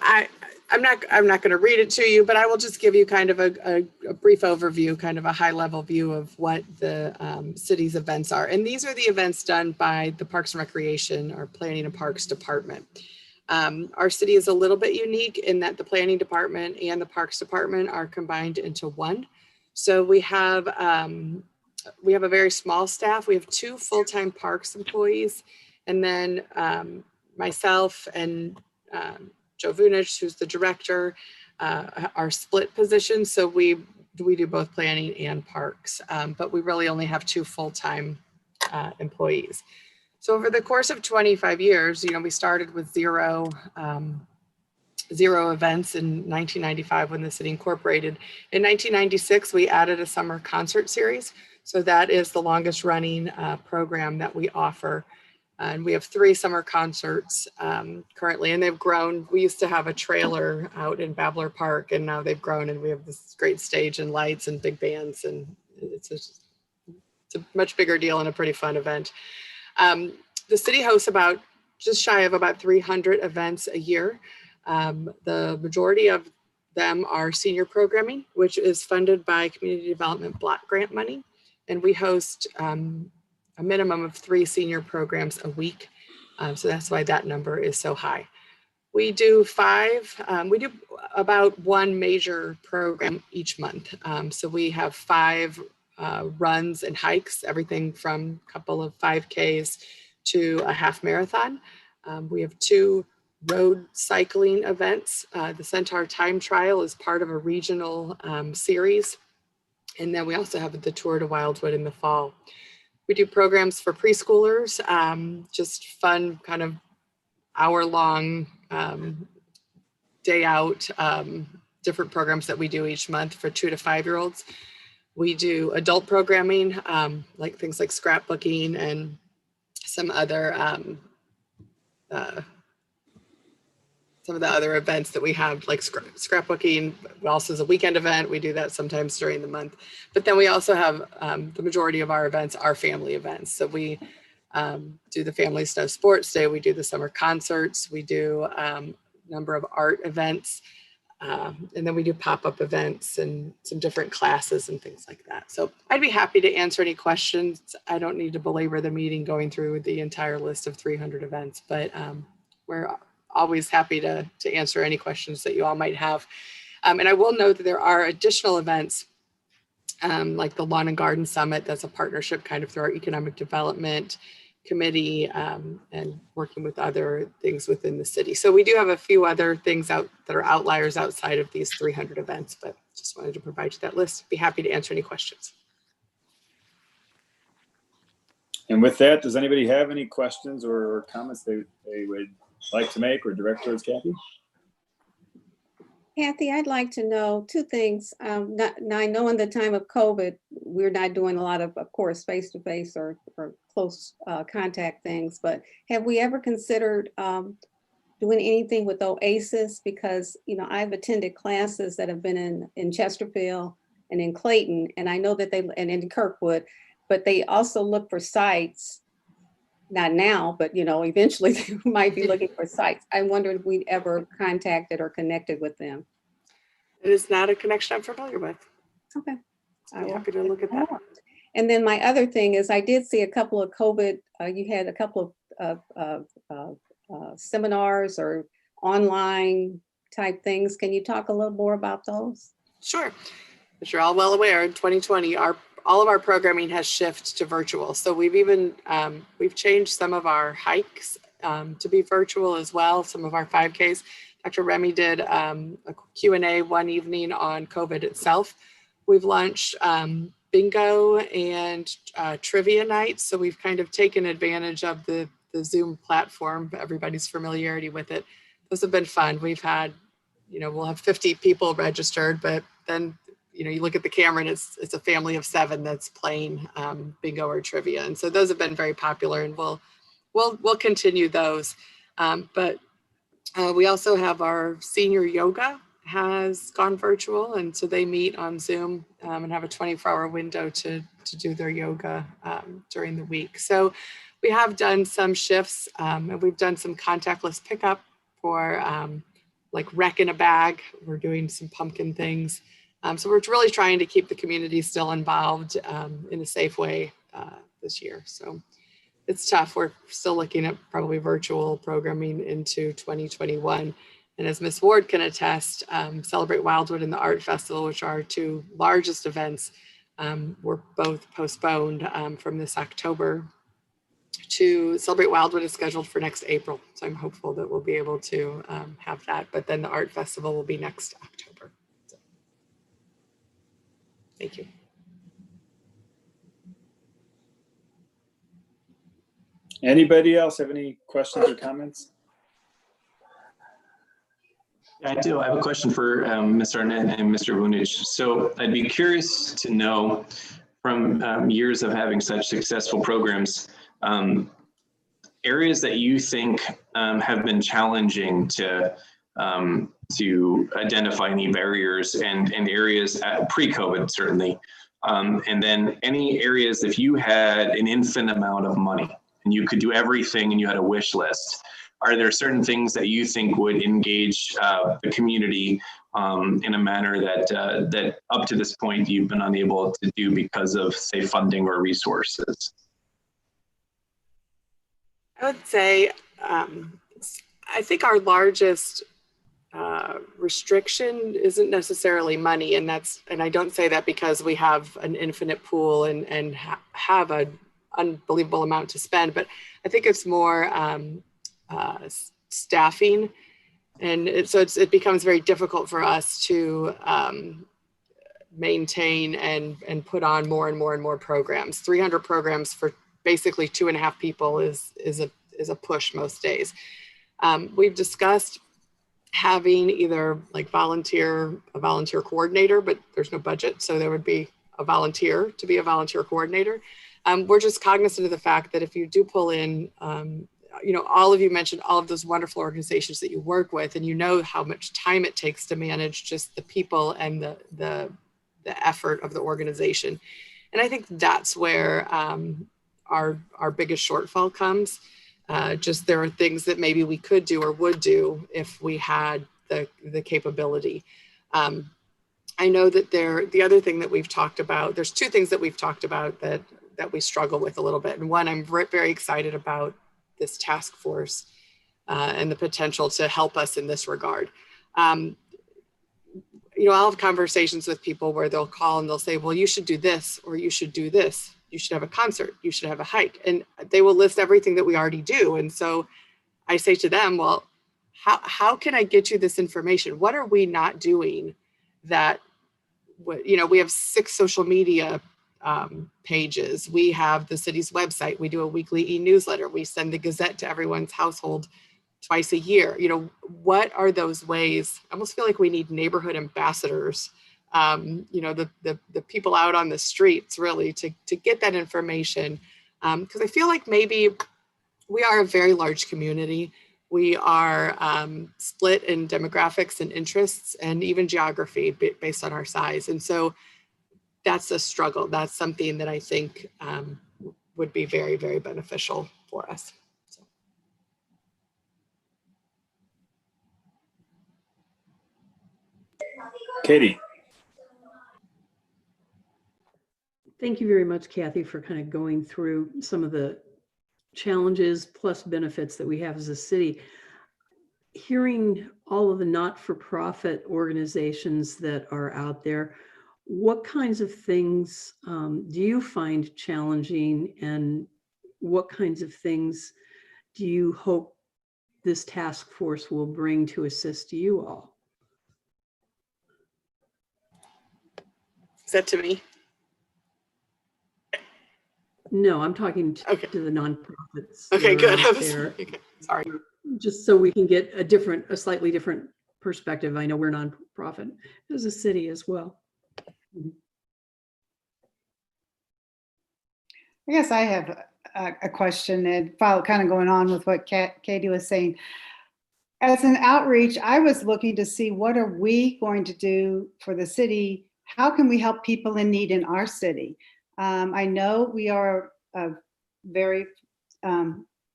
not going to read it to you, but I will just give you kind of a brief overview, kind of a high level view of what the city's events are. And these are the events done by the Parks and Recreation or Planning and Parks Department. Our city is a little bit unique in that the Planning Department and the Parks Department are combined into one. So we have a very small staff. We have 2 full-time parks employees, and then myself and Joe Vunich, who's the director, are split positions. So we do both planning and parks, but we really only have 2 full-time employees. So over the course of 25 years, we started with zero events in 1995 when the city incorporated. In 1996, we added a summer concert series. So that is the longest running program that we offer. And we have 3 summer concerts currently, and they've grown. We used to have a trailer out in Babbler Park, and now they've grown, and we have this great stage and lights and big bands, and it's a much bigger deal and a pretty fun event. The city hosts just shy of about 300 events a year. The majority of them are senior programming, which is funded by Community Development Block Grant money, and we host a minimum of 3 senior programs a week. So that's why that number is so high. We do about 1 major program each month. So we have 5 runs and hikes, everything from a couple of 5Ks to a half marathon. We have 2 road cycling events. The Centaur Time Trial is part of a regional series. And then we also have the Tour to Wildwood in the fall. We do programs for preschoolers, just fun kind of hour-long day out, different programs that we do each month for 2 to 5-year-olds. We do adult programming, like things like scrapbooking and some other some of the other events that we have, like scrapbooking also is a weekend event. We do that sometimes during the month. But then we also have the majority of our events are family events. So we do the Family Snow Sports Day. We do the summer concerts. We do a number of art events. And then we do pop-up events and some different classes and things like that. So I'd be happy to answer any questions. I don't need to belabor the meeting going through the entire list of 300 events, but we're always happy to answer any questions that you all might have. And I will note that there are additional events like the Lawn and Garden Summit. That's a partnership kind of through our Economic Development Committee and working with other things within the city. So we do have a few other things that are outliers outside of these 300 events, but just wanted to provide you that list. Be happy to answer any questions. And with that, does anybody have any questions or comments they would like to make or direct towards Kathy? Kathy, I'd like to know two things. Now, I know in the time of COVID, we're not doing a lot of course, face-to-face or close contact things, but have we ever considered doing anything with OASIS? Because, I've attended classes that have been in Chesterfield and in Clayton, and I know that and in Kirkwood, but they also look for sites, not now, but, eventually they might be looking for sites. I wonder if we'd ever contacted or connected with them. It is not a connection I'm familiar with. Okay. I'm happy to look at that. And then my other thing is I did see a couple of COVID, you had a couple of seminars or online type things. Can you talk a little more about those? Sure. As you're all well aware, in 2020, all of our programming has shifted to virtual. So we've even, we've changed some of our hikes to be virtual as well, some of our 5Ks. Dr. Remy did a Q&A one evening on COVID itself. We've launched bingo and trivia nights. So we've kind of taken advantage of the Zoom platform, everybody's familiarity with it. Those have been fun. We've had, we'll have 50 people registered, but then, you look at the camera and it's a family of 7 that's playing bingo or trivia. And so those have been very popular, and we'll continue those. But we also have our senior yoga has gone virtual, and so they meet on Zoom and have a 24-hour window to do their yoga during the week. So we have done some shifts, and we've done some contactless pickup for like wreck in a bag. We're doing some pumpkin things. So we're really trying to keep the community still involved in a safe way this year. So it's tough. We're still looking at probably virtual programming into 2021. And as Ms. Ward can attest, Celebrate Wildwood and the Art Festival, which are our 2 largest events, were both postponed from this October to Celebrate Wildwood is scheduled for next April. So I'm hopeful that we'll be able to have that, but then the Art Festival will be next October. So, thank you. Anybody else have any questions or comments? Yeah, I do. I have a question for Ms. Arnett and Mr. Vunich. So I'd be curious to know, from years of having such successful programs, areas that you think have been challenging to identify any barriers and areas pre-COVID, certainly. And then any areas, if you had an infinite amount of money and you could do everything and you had a wish list, are there certain things that you think would engage the community in a manner that up to this point you've been unable to do because of, say, funding or resources? I would say, I think our largest restriction isn't necessarily money, and I don't say that because we have an infinite pool and have an unbelievable amount to spend, but I think it's more staffing, and it becomes very difficult for us to maintain and put on more and more and more programs. 300 programs for basically 2.5 people is a push most days. We've discussed having either like a volunteer coordinator, but there's no budget, so there would be a volunteer to be a volunteer coordinator. We're just cognizant of the fact that if you do pull in, all of you mentioned all of those wonderful organizations that you work with, and you know how much time it takes to manage just the people and the effort of the organization. And I think that's where our biggest shortfall comes. Just there are things that maybe we could do or would do if we had the capability. I know that the other thing that we've talked about, there's 2 things that we've talked about that we struggle with a little bit. And one, I'm very excited about this task force and the potential to help us in this regard. I'll have conversations with people where they'll call and they'll say, well, you should do this, or you should do this. You should have a concert, you should have a hike. And they will list everything that we already do. And so I say to them, well, how can I get you this information? What are we not doing that, we have 6 social media pages. We have the city's website. We do a weekly e-newsletter. We send the Gazette to everyone's household twice a year. You know, what are those ways? I almost feel like we need neighborhood ambassadors, you know, the people out on the streets really to get that information. Because I feel like maybe we are a very large community. We are split in demographics and interests and even geography based on our size. And so that's a struggle. That's something that I think would be very, very beneficial for us. So. Katie. Thank you very much, Kathy, for kind of going through some of the challenges plus benefits that we have as a city. Hearing all of the not-for-profit organizations that are out there, what kinds of things do you find challenging, and what kinds of things do you hope this task force will bring to assist you all? Is that to me? No, I'm talking to the nonprofits. Okay, good. Okay, sorry. Just so we can get a slightly different perspective. I know we're nonprofit as a city as well. I guess I have a question and kind of going on with what Katie was saying. As an outreach, I was looking to see what are we going to do for the city? How can we help people in need in our city? I know we are a very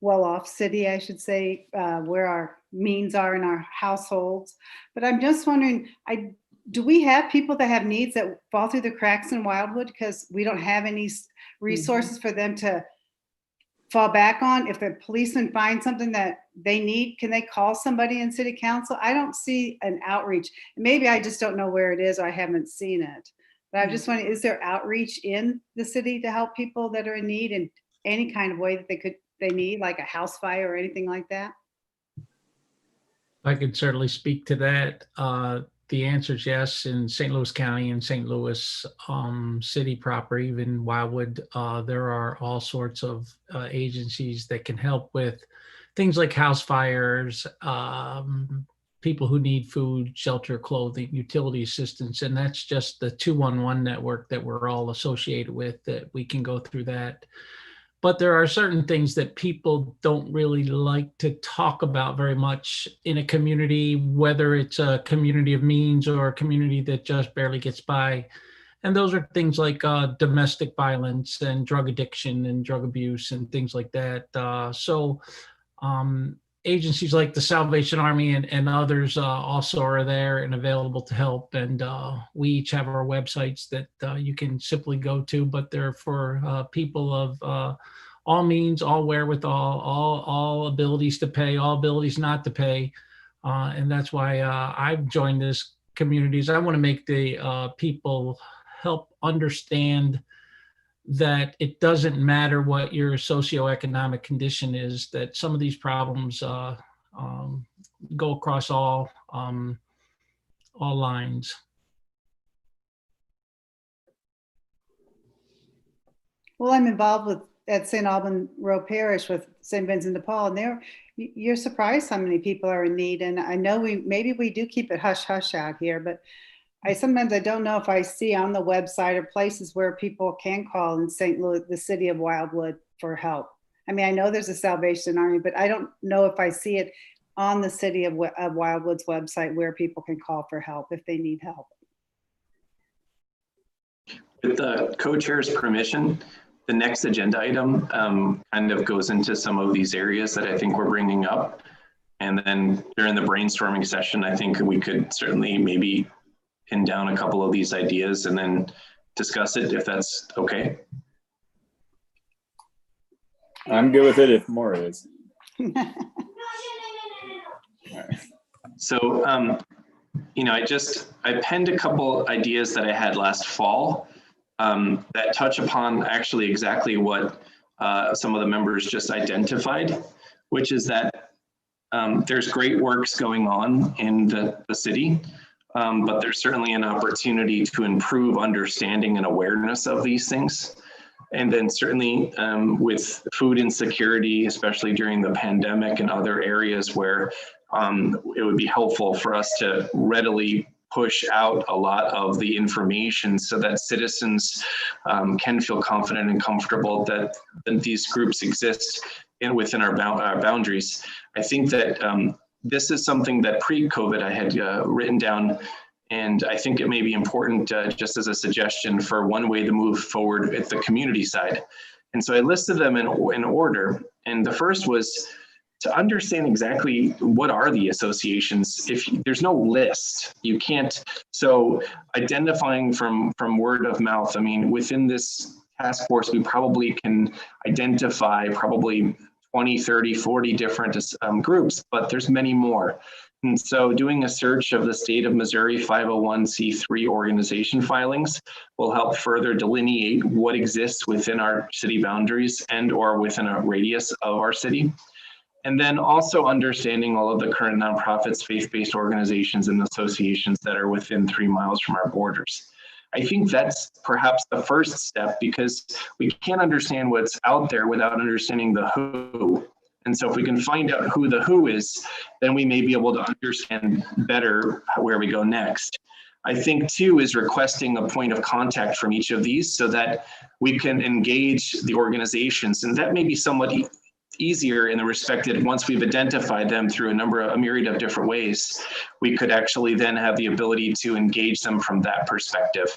well-off city, I should say, where our means are in our households. But I'm just wondering, do we have people that have needs that fall through the cracks in Wildwood because we don't have any resources for them to fall back on? If the policeman finds something that they need, can they call somebody in city council? I don't see an outreach. Maybe I just don't know where it is or I haven't seen it. But I'm just wondering, is there outreach in the city to help people that are in need in any kind of way that they need, like a house fire or anything like that? I could certainly speak to that. The answer is yes. In St. Louis County and St. Louis City proper, even Wildwood, there are all sorts of agencies that can help with things like house fires, people who need food, shelter, clothing, utility assistance. And that's just the 211 network that we're all associated with, that we can go through that. But there are certain things that people don't really like to talk about very much in a community, whether it's a community of means or a community that just barely gets by. And those are things like domestic violence and drug addiction and drug abuse and things like that. Agencies like the Salvation Army and others also are there and available to help. And we each have our websites that you can simply go to, but they're for people of all means, all wherewithal, all abilities to pay, all abilities not to pay. And that's why I've joined this communities. I want to make the people help understand that it doesn't matter what your socioeconomic condition is, that some of these problems go across all lines. Well, I'm involved at St. Alban Row Parish with St. Vincent de Paul, and you're surprised how many people are in need. And I know maybe we do keep it hush hush out here, but sometimes I don't know if I see on the website or places where people can call in St. Louis, the city of Wildwood, for help. I mean, I know there's a Salvation Army, but I don't know if I see it on the city of Wildwood's website where people can call for help if they need help. With the co-chair's permission, the next agenda item kind of goes into some of these areas that I think we're bringing up. And then during the brainstorming session, I think we could certainly maybe pin down a couple of these ideas and then discuss it, if that's okay. I'm good with it if Maura is. So, you know, I penned a couple ideas that I had last fall that touch upon actually exactly what some of the members just identified, which is that there's great works going on in the city, but there's certainly an opportunity to improve understanding and awareness of these things. And then certainly with food insecurity, especially during the pandemic and other areas where it would be helpful for us to readily push out a lot of the information so that citizens can feel confident and comfortable that these groups exist within our boundaries. I think that this is something that pre-COVID I had written down, and I think it may be important just as a suggestion for one way to move forward at the community side. And so I listed them in order, and the first was to understand exactly what are the associations. If there's no list, you can't. So identifying from word of mouth, I mean, within this task force, we probably can identify probably 20, 30, 40 different groups, but there's many more. And so doing a search of the state of Missouri 501c3 organization filings will help further delineate what exists within our city boundaries and or within a radius of our city. And then also understanding all of the current nonprofits, faith-based organizations and associations that are within 3 miles from our borders. I think that's perhaps the first step, because we can't understand what's out there without understanding the who. And so if we can find out who the who is, then we may be able to understand better where we go next. I think too is requesting a point of contact from each of these so that we can engage the organizations. And that may be somewhat easier in the respect that once we've identified them through a myriad of different ways, we could actually then have the ability to engage them from that perspective.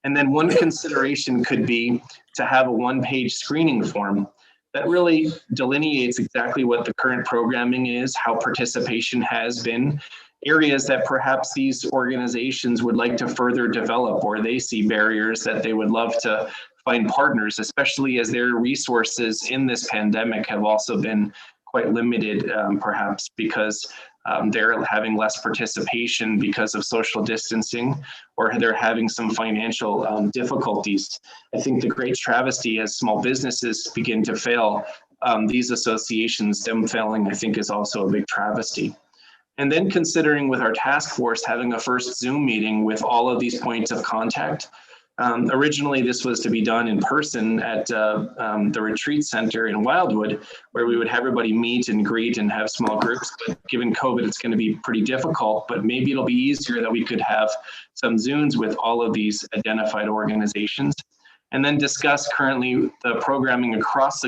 And then one consideration could be to have a one-page screening form that really delineates exactly what the current programming is, how participation has been, areas that perhaps these organizations would like to further develop, or they see barriers that they would love to find partners, especially as their resources in this pandemic have also been quite limited, perhaps because they're having less participation because of social distancing, or they're having some financial difficulties. I think the great travesty as small businesses begin to fail, these associations, them failing, I think is also a big travesty. And then considering with our task force having a first Zoom meeting with all of these points of contact. Originally, this was to be done in person at the retreat center in Wildwood, where we would have everybody meet and greet and have small groups. But given COVID, it's going to be pretty difficult, but maybe it'll be easier that we could have some Zooms with all of these identified organizations, and then discuss currently the programming across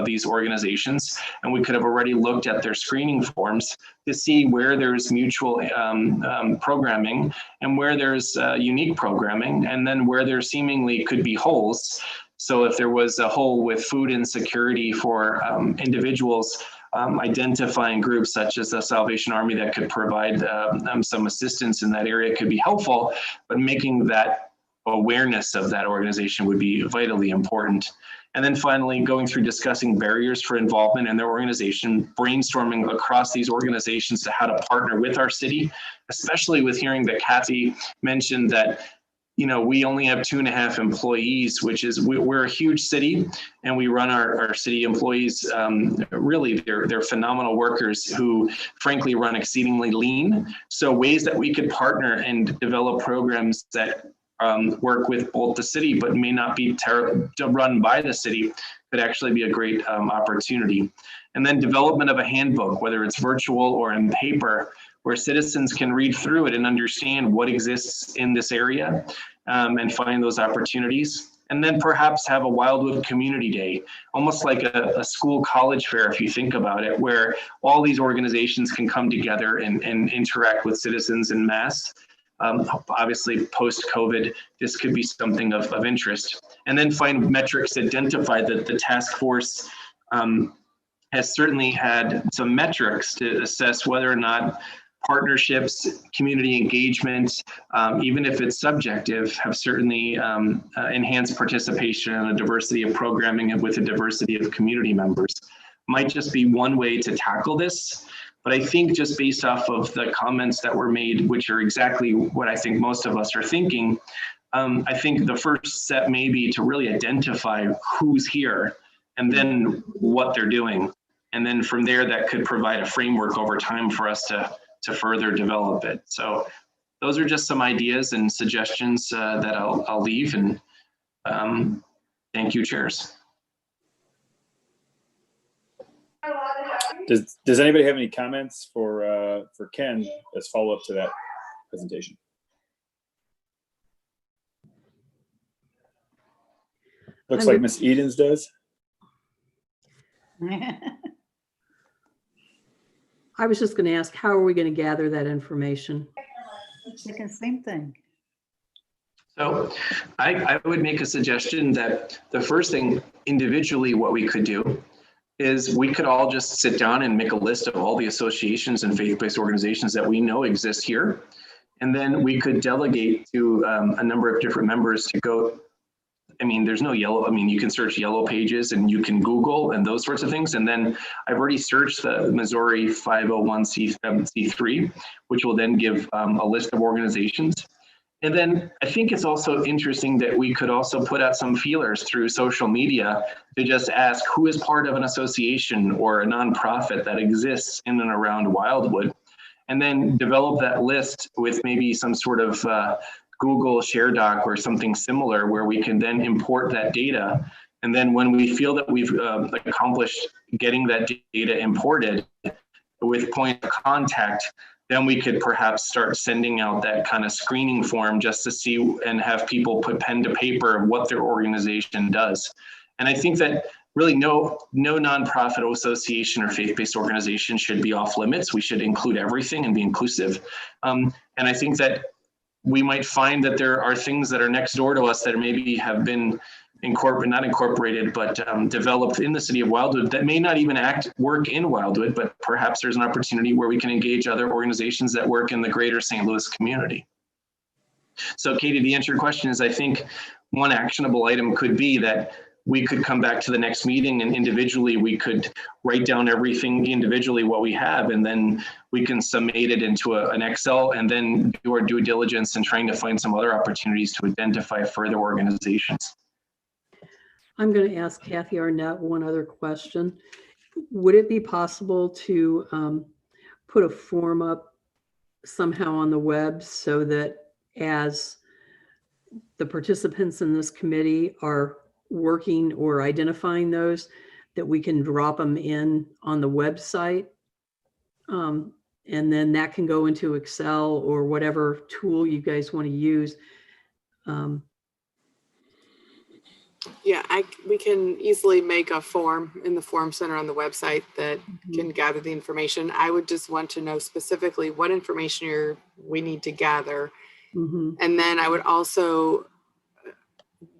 these organizations. And we could have already looked at their screening forms to see where there's mutual programming and where there's unique programming, and then where there seemingly could be holes. So if there was a hole with food insecurity for individuals, identifying groups such as the Salvation Army that could provide some assistance in that area could be helpful, but making that awareness of that organization would be vitally important. And then finally, going through discussing barriers for involvement in their organization, brainstorming across these organizations to how to partner with our city, especially with hearing that Kathy mentioned that, you know, we only have 2.5 employees, which is, we're a huge city, and we run our city employees, really, they're phenomenal workers who frankly run exceedingly lean. So ways that we could partner and develop programs that work with both the city, but may not be run by the city, could actually be a great opportunity. And then development of a handbook, whether it's virtual or in paper, where citizens can read through it and understand what exists in this area and find those opportunities. And then perhaps have a Wildwood Community Day, almost like a school college fair, if you think about it, where all these organizations can come together and interact with citizens en masse. Obviously, post-COVID, this could be something of interest. And then find metrics to identify that the task force has certainly had some metrics to assess whether or not partnerships, community engagement, even if it's subjective, have certainly enhanced participation in a diversity of programming and with a diversity of community members. Might just be one way to tackle this. But I think just based off of the comments that were made, which are exactly what I think most of us are thinking, I think the first step may be to really identify who's here and then what they're doing. And then from there, that could provide a framework over time for us to further develop it. So those are just some ideas and suggestions that I'll leave. And Thank you, chairs. Does anybody have any comments for Ken as follow-up to that presentation? Looks like Miss Edens does. I was just going to ask, how are we going to gather that information? Thinking same thing. So I would make a suggestion that the first thing individually, what we could do is we could all just sit down and make a list of all the associations and faith-based organizations that we know exist here. And then we could delegate to a number of different members to go. I mean, there's no yellow, I mean, you can search yellow pages and you can Google and those sorts of things. And then I've already searched the Missouri 501c3, which will then give a list of organizations. And then I think it's also interesting that we could also put out some feelers through social media to just ask who is part of an association or a nonprofit that exists in and around Wildwood, and then develop that list with maybe some sort of Google Share Doc or something similar where we can then import that data. And then when we feel that we've accomplished getting that data imported with point of contact, then we could perhaps start sending out that kind of screening form just to see and have people put pen to paper of what their organization does. And I think that really no nonprofit association or faith-based organization should be off limits. We should include everything and be inclusive. And I think that we might find that there are things that are next door to us that maybe have been not incorporated, but developed in the city of Wildwood that may not even work in Wildwood, but perhaps there's an opportunity where we can engage other organizations that work in the greater St. Louis community. So Katie, the answer to your question is, I think one actionable item could be that we could come back to the next meeting and individually we could write down everything individually what we have, and then we can summate it into an Excel and then do our due diligence in trying to find some other opportunities to identify further organizations. I'm going to ask Kathy Arnett one other question. Would it be possible to put a form up somehow on the web so that as the participants in this committee are working or identifying those, that we can drop them in on the website? And then that can go into Excel or whatever tool you guys want to use. Yeah, we can easily make a form in the Form Center on the website that can gather the information. I would just want to know specifically what information we need to gather. And then I would also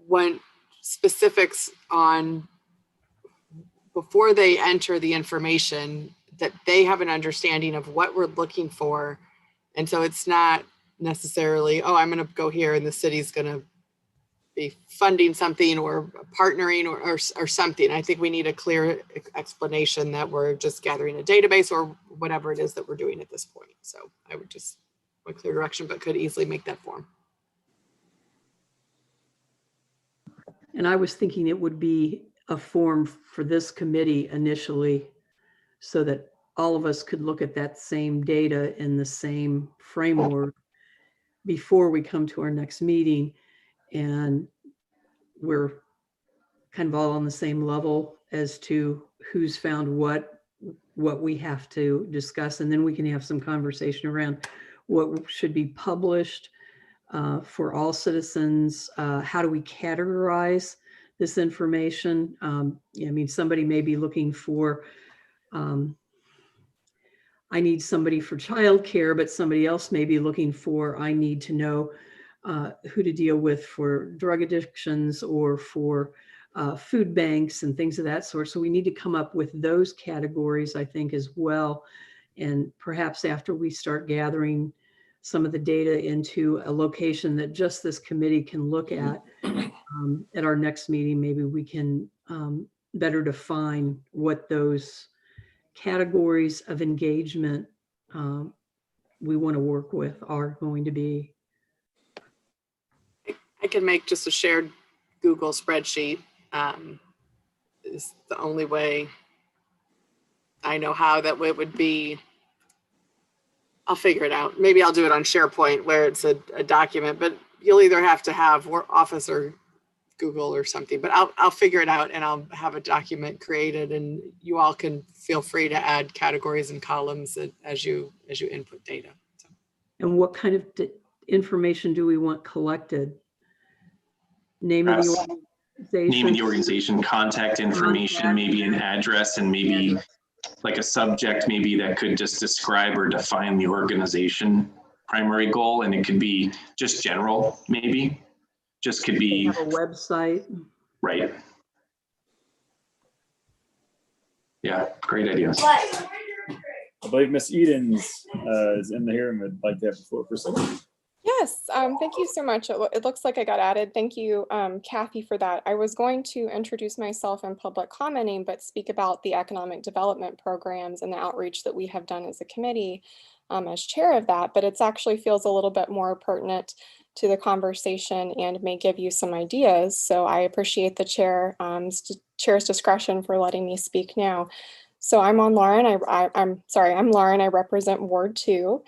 want specifics on, before they enter the information, that they have an understanding of what we're looking for. And so it's not necessarily, oh, I'm going to go here and the city's going to be funding something or partnering or something. I think we need a clear explanation that we're just gathering a database or whatever it is that we're doing at this point. So I would just want clear direction, but could easily make that form. And I was thinking it would be a form for this committee initially, so that all of us could look at that same data in the same framework before we come to our next meeting. And we're kind of all on the same level as to who's found what we have to discuss. And then we can have some conversation around what should be published for all citizens. How do we categorize this information? I mean, somebody may be looking for, I need somebody for childcare, but somebody else may be looking for, I need to know who to deal with for drug addictions or for food banks and things of that sort. So we need to come up with those categories, I think, as well. And perhaps after we start gathering some of the data into a location that just this committee can look at our next meeting, maybe we can better define what those categories of engagement we want to work with are going to be. I can make just a shared Google spreadsheet. Is the only way I know how that it would be. I'll figure it out. Maybe I'll do it on SharePoint where it's a document, but you'll either have to have office or Google or something, but I'll figure it out and I'll have a document created, and you all can feel free to add categories and columns as you input data. So. And what kind of information do we want collected? Name of the organization. Name of the organization, contact information, maybe an address, and maybe like a subject maybe that could just describe or define the organization primary goal. And it could be just general, maybe. Just could be have a website. Right. Yeah, great ideas. I believe Miss Edens is in here and would like to have the floor for a second. Yes, thank you so much. It looks like I got added. Thank you, Kathy, for that. I was going to introduce myself in public commenting, but speak about the economic development programs and the outreach that we have done as a committee as chair of that, but it actually feels a little bit more pertinent to the conversation and may give you some ideas. So I appreciate the chair's discretion for letting me speak now. So I'm Lauren. I'm Lauren. I represent Ward 2,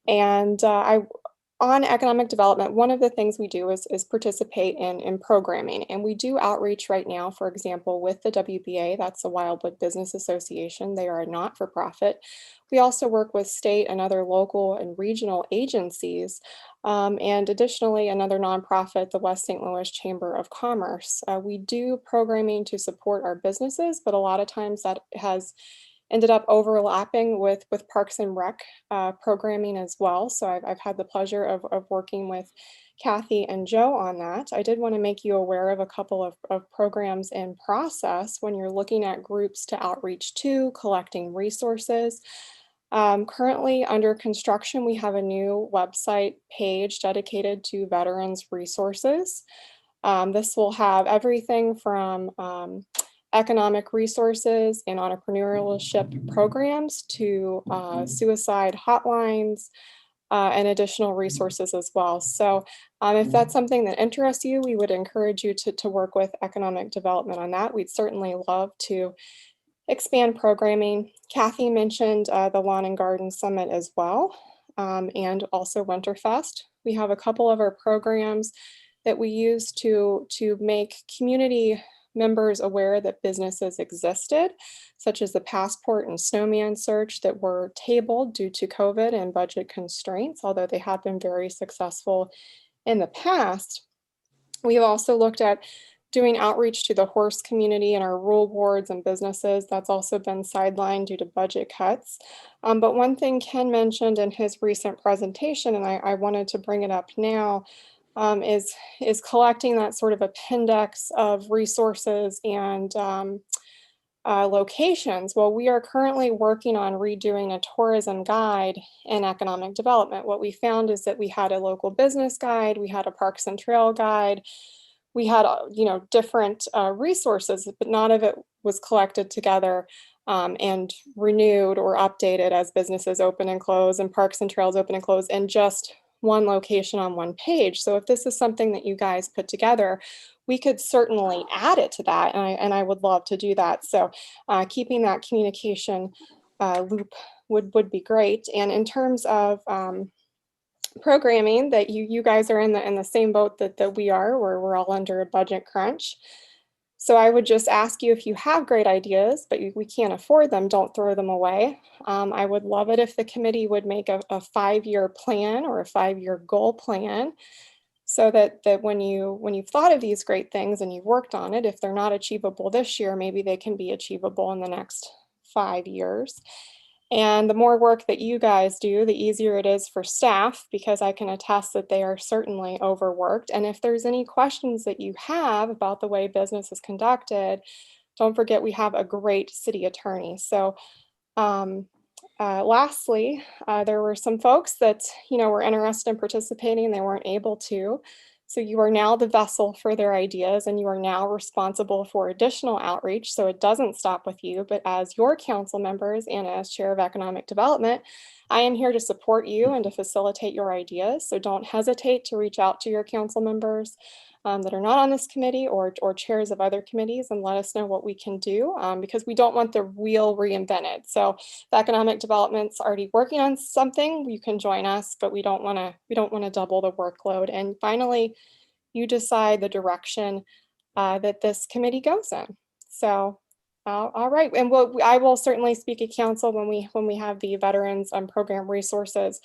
and on economic development, one of the things we do is participate in programming, and we do outreach right now, for example, with the WBA, that's the Wildwood Business Association. They are a not-for-profit. We also work with state and other local and regional agencies, and additionally, another nonprofit, the West St. Louis Chamber of Commerce. We do programming to support our businesses, but a lot of times that has ended up overlapping with Parks and Rec programming as well. So I've had the pleasure of working with Kathy and Joe on that. I did want to make you aware of a couple of programs in process when you're looking at groups to outreach to, collecting resources. Currently under construction, we have a new website page dedicated to veterans resources. This will have everything from economic resources and entrepreneurship programs to suicide hotlines and additional resources as well. So if that's something that interests you, we would encourage you to work with economic development on that. We'd certainly love to expand programming. Kathy mentioned the Lawn and Garden Summit as well, and also Winterfest. We have a couple of our programs that we use to make community members aware that businesses existed, such as the passport and snowman search that were tabled due to COVID and budget constraints, although they have been very successful in the past. We've also looked at doing outreach to the horse community and our rural wards and businesses. That's also been sidelined due to budget cuts. But one thing Ken mentioned in his recent presentation, and I wanted to bring it up now, is collecting that sort of appendix of resources and locations. Well, we are currently working on redoing a tourism guide in economic development. What we found is that we had a local business guide, we had a parks and trail guide, we had different resources, but none of it was collected together and renewed or updated as businesses open and close and parks and trails open and close, and just one location on one page. So if this is something that you guys put together, we could certainly add it to that, and I would love to do that. So keeping that communication loop would be great. And in terms of programming, that you guys are in the same boat that we are, where we're all under a budget crunch. So I would just ask you, if you have great ideas, but we can't afford them, don't throw them away. I would love it if the committee would make a 5-year plan or a 5-year goal plan, so that when you've thought of these great things and you've worked on it, if they're not achievable this year, maybe they can be achievable in the next 5 years. And the more work that you guys do, the easier it is for staff, because I can attest that they are certainly overworked. And if there's any questions that you have about the way business is conducted, don't forget we have a great city attorney. So lastly, there were some folks that were interested in participating and they weren't able to. So you are now the vessel for their ideas, and you are now responsible for additional outreach. So it doesn't stop with you, but as your council members and as chair of economic development, I am here to support you and to facilitate your ideas. So don't hesitate to reach out to your council members that are not on this committee or chairs of other committees, and let us know what we can do, because we don't want the wheel reinvented. So if economic development's already working on something, you can join us, but we don't want to double the workload. And finally, you decide the direction that this committee goes in. So, all right, and I will certainly speak at council when we have the veterans program resources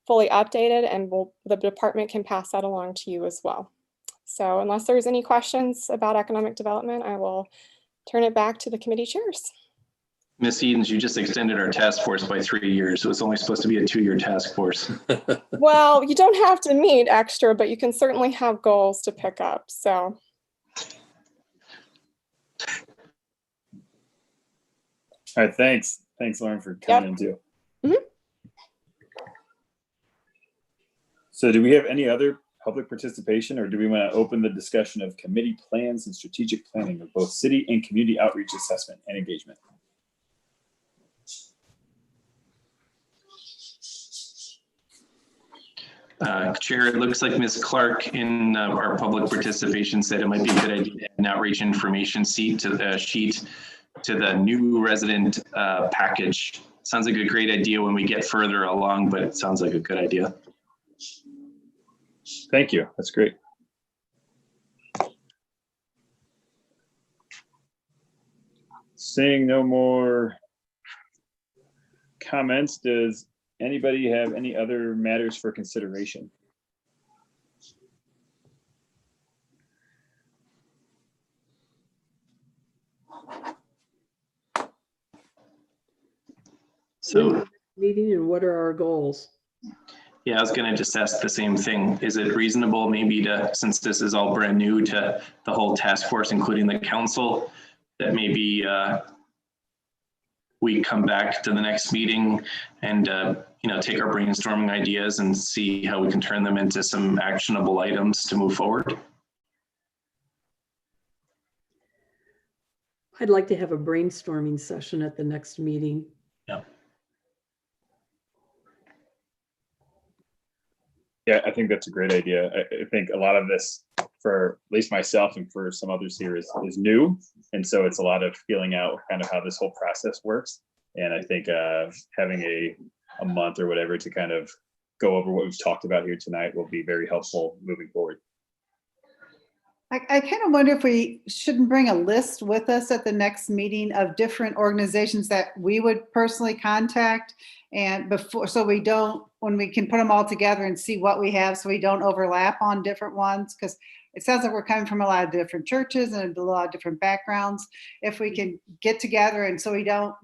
fully updated, and the department can pass that along to you as well. So unless there's any questions about economic development, I will turn it back to the committee chairs. Ms. Edens, you just extended our task force by 3 years. So it's only supposed to be a 2-year task force. Well, you don't have to meet extra, but you can certainly have goals to pick up. So. All right, thanks. Thanks, Lauren, for coming in too. So do we have any other public participation, or do we want to open the discussion of committee plans and strategic planning of both city and community outreach assessment and engagement? Chair, it looks like Ms. Clark in our public participation said it might be a good idea to add an outreach information sheet to the new resident package. Sounds like a great idea when we get further along, but it sounds like a good idea. Thank you. That's great. Seeing no more comments, does anybody have any other matters for consideration? So, meeting, and what are our goals? yeah, I was going to just ask the same thing. Is it reasonable maybe to, since this is all brand new to the whole task force, including the council, that maybe we come back to the next meeting and take our brainstorming ideas and see how we can turn them into some actionable items to move forward? I'd like to have a brainstorming session at the next meeting. Yeah. Yeah, I think that's a great idea. I think a lot of this, for at least myself and for some others here, is new. And so it's a lot of feeling out kind of how this whole process works. And I think having a month or whatever to kind of go over what we've talked about here tonight will be very helpful moving forward. I kind of wonder if we shouldn't bring a list with us at the next meeting of different organizations that we would personally contact, and before, so we don't, when we can put them all together and see what we have, so we don't overlap on different ones, because it sounds like we're coming from a lot of different churches and a lot of different backgrounds. If we can get together, and so we don't,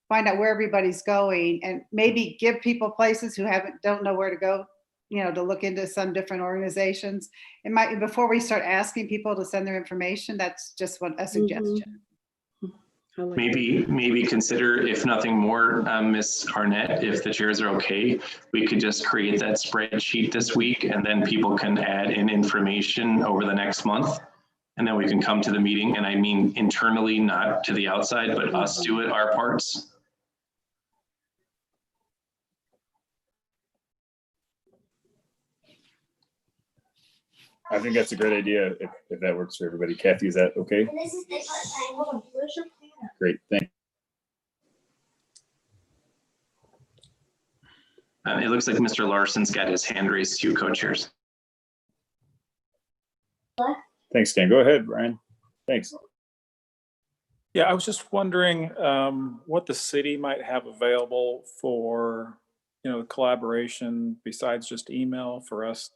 find out where everybody's going, and maybe give people places who don't know where to go, to look into some different organizations. It might, before we start asking people to send their information, that's just a suggestion. Like maybe consider, if nothing more, Ms. Arnett, if the chairs are okay, we could just create that spreadsheet this week, and then people can add in information over the next month. And then we can come to the meeting, and I mean internally, not to the outside, but us do it, our parts. I think that's a great idea if that works for everybody. Kathy, is that okay? Great, thanks. It looks like Mr. Larson's got his hand raised to co-chairs. Thanks, Dan. Go ahead, Brian. Thanks. Yeah, I was just wondering what the city might have available for, collaboration besides just email for us.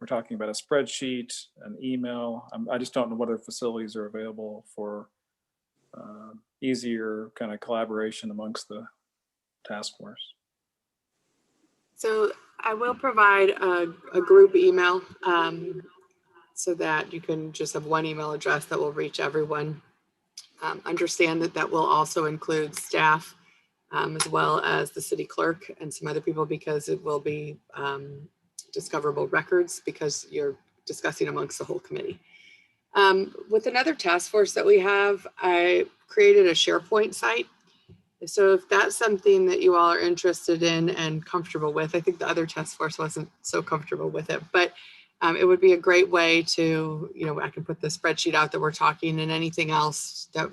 We're talking about a spreadsheet, an email. I just don't know what other facilities are available for easier kind of collaboration amongst the task force. So I will provide a group email so that you can just have one email address that will reach everyone. Understand that will also include staff as well as the city clerk and some other people, because it will be discoverable records, because you're discussing amongst the whole committee. With another task force that we have, I created a SharePoint site. So if that's something that you all are interested in and comfortable with, I think the other task force wasn't so comfortable with it, but it would be a great way to, I can put the spreadsheet out that we're talking, and anything else that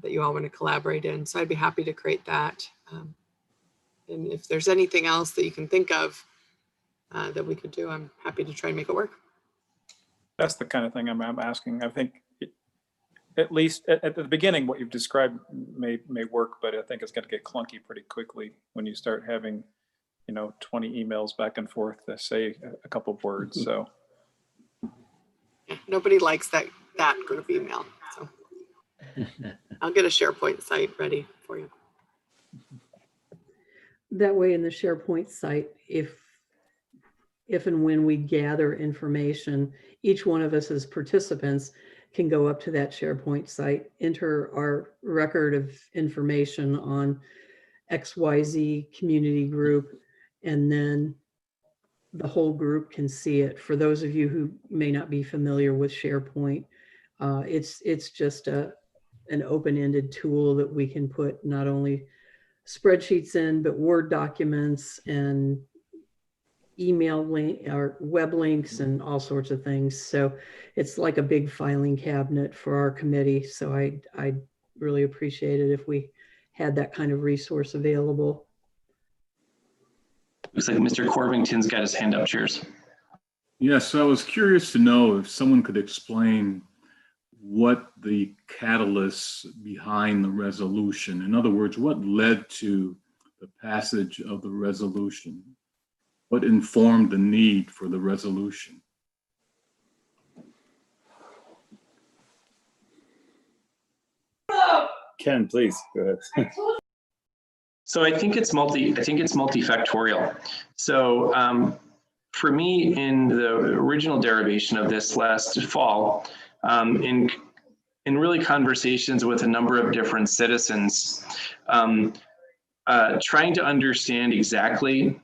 that you all want to collaborate in. So I'd be happy to create that. And if there's anything else that you can think of that we could do, I'm happy to try and make it work. That's the kind of thing I'm asking. I think at least at the beginning, what you've described may work, but I think it's going to get clunky pretty quickly when you start having, 20 emails back and forth to say a couple of words. So nobody likes that group email. So I'll get a SharePoint site ready for you. That way in the SharePoint site, if and when we gather information, each one of us as participants can go up to that SharePoint site, enter our record of information on XYZ community group, and then the whole group can see it. For those of you who may not be familiar with SharePoint, it's just an open-ended tool that we can put not only spreadsheets in, but Word documents and email link or web links and all sorts of things. So it's like a big filing cabinet for our committee. So I really appreciate it if we had that kind of resource available. Looks like Mr. Corbington's got his hand up. Cheers. Yes, I was curious to know if someone could explain what the catalyst behind the resolution. In other words, what led to the passage of the resolution? What informed the need for the resolution? Ken, please go ahead. So I think it's multifactorial. So for me, in the original derivation of this last fall, in really conversations with a number of different citizens, trying to understand exactly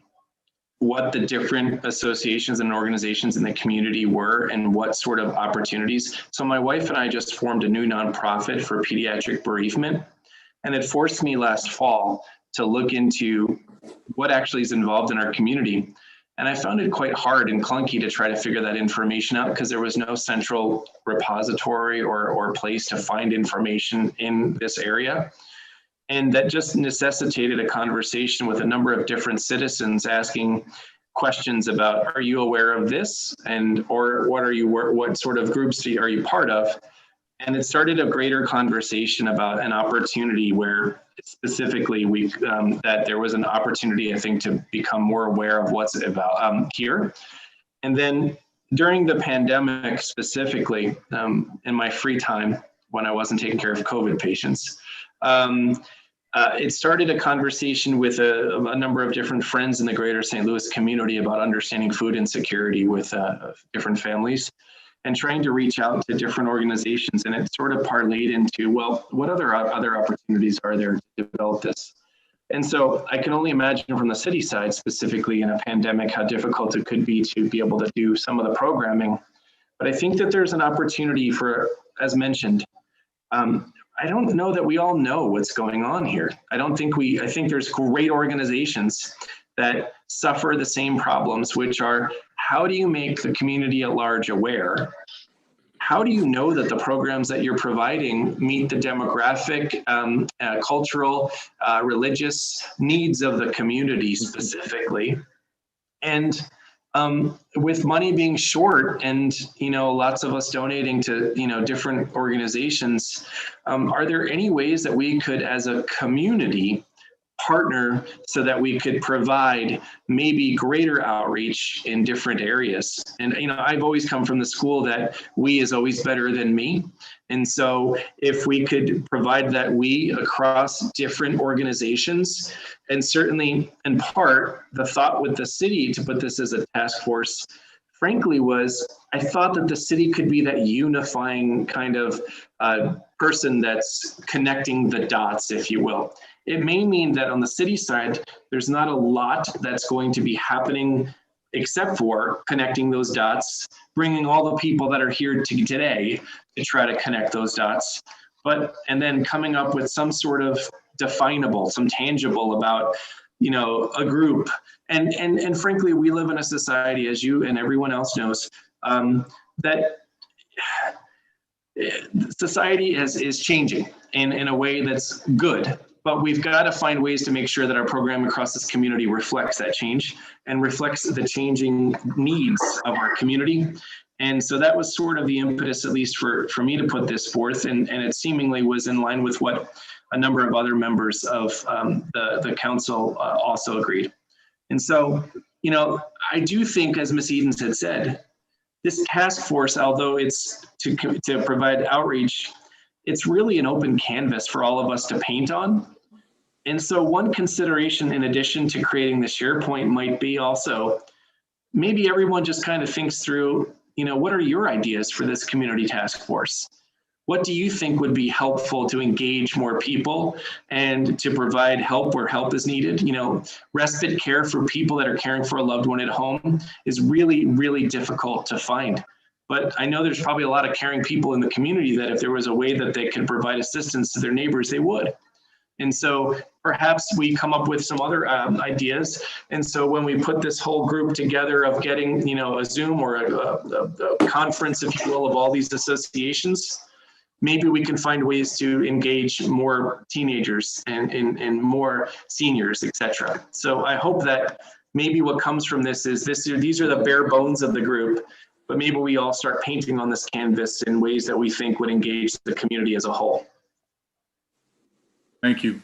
what the different associations and organizations in the community were and what sort of opportunities. So my wife and I just formed a new nonprofit for pediatric bereavement, and it forced me last fall to look into what actually is involved in our community. And I found it quite hard and clunky to try to figure that information out because there was no central repository or place to find information in this area. And that just necessitated a conversation with a number of different citizens asking questions about, are you aware of this? Or what sort of groups are you part of? And it started a greater conversation about an opportunity where specifically that there was an opportunity, I think, to become more aware of what's about here. And then during the pandemic specifically, in my free time, when I wasn't taking care of COVID patients, it started a conversation with a number of different friends in the greater St. Louis community about understanding food insecurity with different families and trying to reach out to different organizations. And it sort of parlayed into, well, what other opportunities are there to develop this? And so I can only imagine from the city side, specifically in a pandemic, how difficult it could be to be able to do some of the programming. But I think that there's an opportunity for, as mentioned, I don't know that we all know what's going on here. I think there's great organizations that suffer the same problems, which are, how do you make the community at large aware? How do you know that the programs that you're providing meet the demographic, cultural, religious needs of the community specifically? And with money being short and, lots of us donating to, different organizations, are there any ways that we could, as a community, partner so that we could provide maybe greater outreach in different areas? And, I've always come from the school that we is always better than me. And so if we could provide that we across different organizations, and certainly in part, the thought with the city to put this as a task force, frankly, was I thought that the city could be that unifying kind of person that's connecting the dots, if you will. It may mean that on the city side, there's not a lot that's going to be happening except for connecting those dots, bringing all the people that are here today to try to connect those dots, and then coming up with some sort of definable, some tangible about, a group. And frankly, we live in a society, as you and everyone else knows, that society is changing in a way that's good. But we've got to find ways to make sure that our program across this community reflects that change and reflects the changing needs of our community. And so that was sort of the impetus, at least for me to put this forth. And it seemingly was in line with what a number of other members of the council also agreed. And so, you know, I do think, as Ms. Edens had said, this task force, although it's to provide outreach, it's really an open canvas for all of us to paint on. And so one consideration in addition to creating the SharePoint might be also, maybe everyone just kind of thinks through, you know, what are your ideas for this community task force? What do you think would be helpful to engage more people and to provide help where help is needed? You know, respite care for people that are caring for a loved one at home is really, really difficult to find. But I know there's probably a lot of caring people in the community that if there was a way that they could provide assistance to their neighbors, they would. And so perhaps we come up with some other ideas. And so when we put this whole group together of getting, you know, a Zoom or a conference, if you will, of all these associations, maybe we can find ways to engage more teenagers and more seniors, et cetera. So I hope that maybe what comes from this is these are the bare bones of the group, but maybe we all start painting on this canvas in ways that we think would engage the community as a whole. Thank you.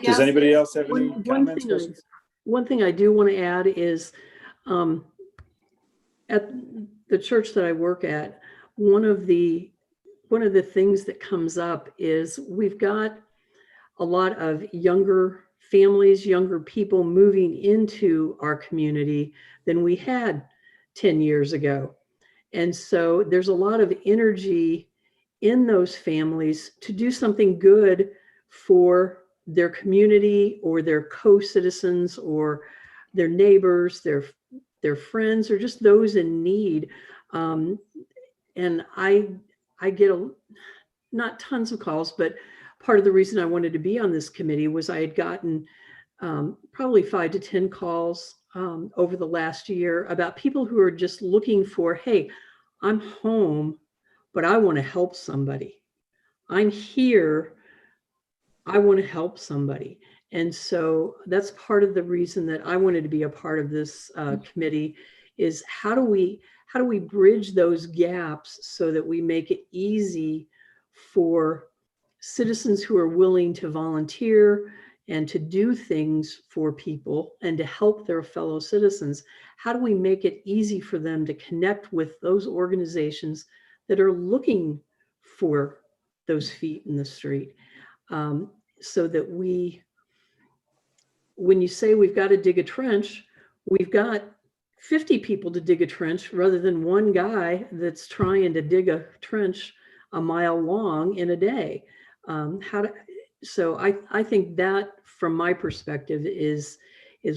Does anybody else have any comments? One thing I do want to add is at the church that I work at, one of the things that comes up is we've got a lot of younger families, younger people moving into our community than we had 10 years ago. And so there's a lot of energy in those families to do something good for their community or their co-citizens or their neighbors, their friends, or just those in need. And I get not tons of calls, but part of the reason I wanted to be on this committee was I had gotten probably 5 to 10 calls over the last year about people who are just looking for, hey, I'm home, but I want to help somebody. I'm here, I want to help somebody. And so that's part of the reason that I wanted to be a part of this committee is how do we bridge those gaps so that we make it easy for citizens who are willing to volunteer and to do things for people and to help their fellow citizens. How do we make it easy for them to connect with those organizations that are looking for those feet in the street? So that when you say we've got to dig a trench, we've got 50 people to dig a trench rather than one guy that's trying to dig a trench a mile long in a day. So I think that, from my perspective, is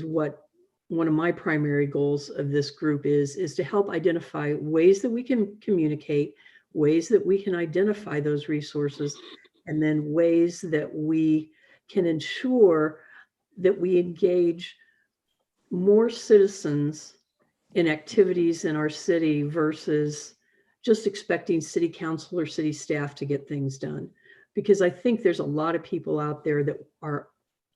what one of my primary goals of this group is to help identify ways that we can communicate, ways that we can identify those resources, and then ways that we can ensure that we engage more citizens in activities in our city versus just expecting city council or city staff to get things done. Because I think there's a lot of people out there that are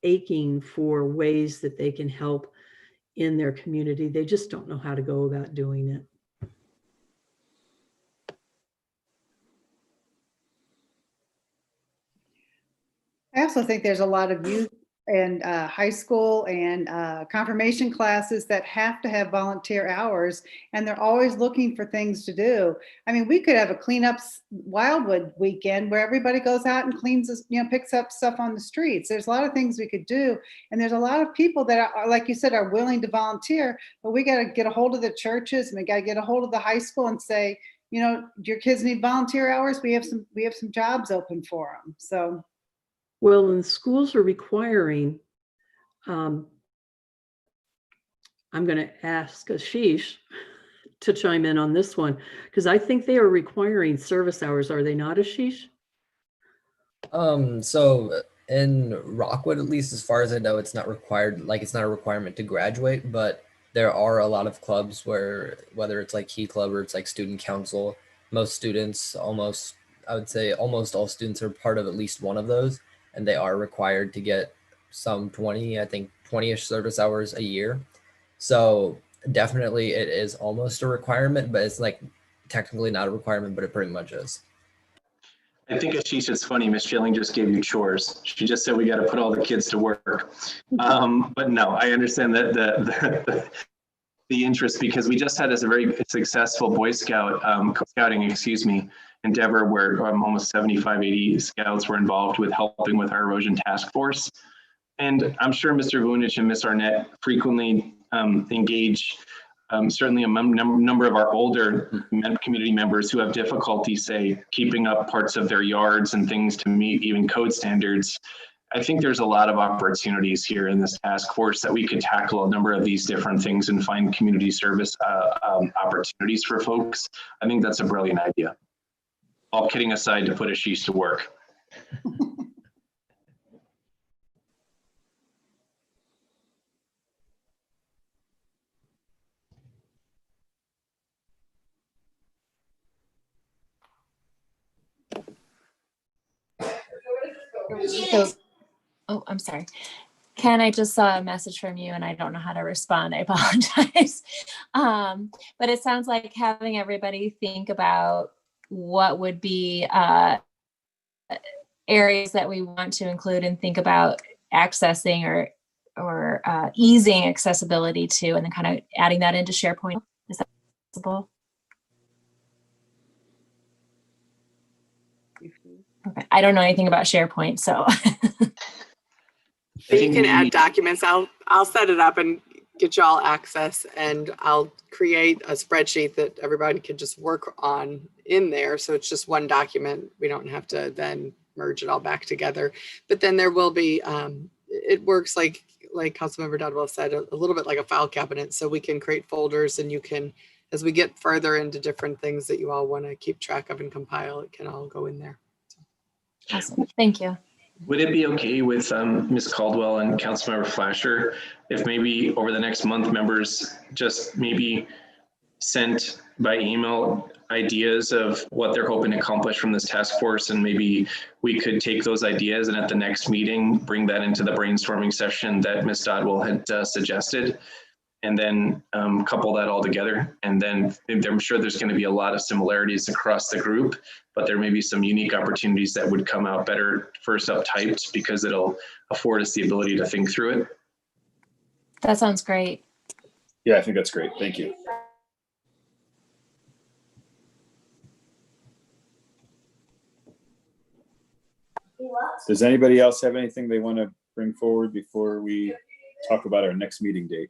aching for ways that they can help in their community. They just don't know how to go about doing it. I also think there's a lot of youth and high school and confirmation classes that have to have volunteer hours, and they're always looking for things to do. I mean, we could have a cleanups Wildwood weekend where everybody goes out and cleans, picks up stuff on the streets. There's a lot of things we could do, and there's a lot of people that are, like you said, are willing to volunteer. But we got to get a hold of the churches, and we got to get a hold of the high school and say, your kids need volunteer hours. We have some jobs open for them. So. Well, and schools are requiring, I'm going to ask Ashish to chime in on this one, because I think they are requiring service hours. Are they not, Ashish? So in Rockwood, at least as far as I know, it's not required, like it's not a requirement to graduate, but there are a lot of clubs where, whether it's like Key Club or it's like student council, most students, I would say almost all students are part of at least one of those. And they are required to get some 20-ish service hours a year. So definitely it is almost a requirement, but it's like technically not a requirement, but it pretty much is. I think Ashish, it's funny, Miss Jaylin just gave you chores. She just said we got to put all the kids to work. But no, I understand that the interest, because we just had this very successful Boy Scout scouting, endeavor where almost 75, 80 scouts were involved with helping with our erosion task force. And I'm sure Mr. Vunich and Ms. Arnett frequently engage certainly a number of our older community members who have difficulty, say, keeping up parts of their yards and things to meet even code standards. I think there's a lot of opportunities here in this task force that we could tackle a number of these different things and find community service opportunities for folks. I think that's a brilliant idea. All kidding aside, to put Ashish to work. So, oh, I'm sorry. Ken, I just saw a message from you and I don't know how to respond. I apologize. But it sounds like having everybody think about what would be areas that we want to include and think about accessing or easing accessibility to, and then kind of adding that into SharePoint. Is that possible? Okay. I don't know anything about SharePoint, so. You can add documents. I'll set it up and get you all access, and I'll create a spreadsheet that everybody can just work on in there. So it's just one document. We don't have to then merge it all back together. But then there will be, it works like Councilmember Dodwell said, a little bit like a file cabinet. So we can create folders, and you can, as we get further into different things that you all want to keep track of and compile, it can all go in there. Awesome. Thank you. Would it be okay with Ms. Caldwell and Councilmember Flasher if maybe over the next month members just maybe sent by email ideas of what they're hoping to accomplish from this task force, and maybe we could take those ideas and at the next meeting bring that into the brainstorming session that Ms. Dodwell had suggested, and then couple that all together. And then I'm sure there's going to be a lot of similarities across the group, but there may be some unique opportunities that would come out better first up typed, because it'll afford us the ability to think through it. That sounds great. Yeah, I think that's great. Thank you. Does anybody else have anything they want to bring forward before we talk about our next meeting date?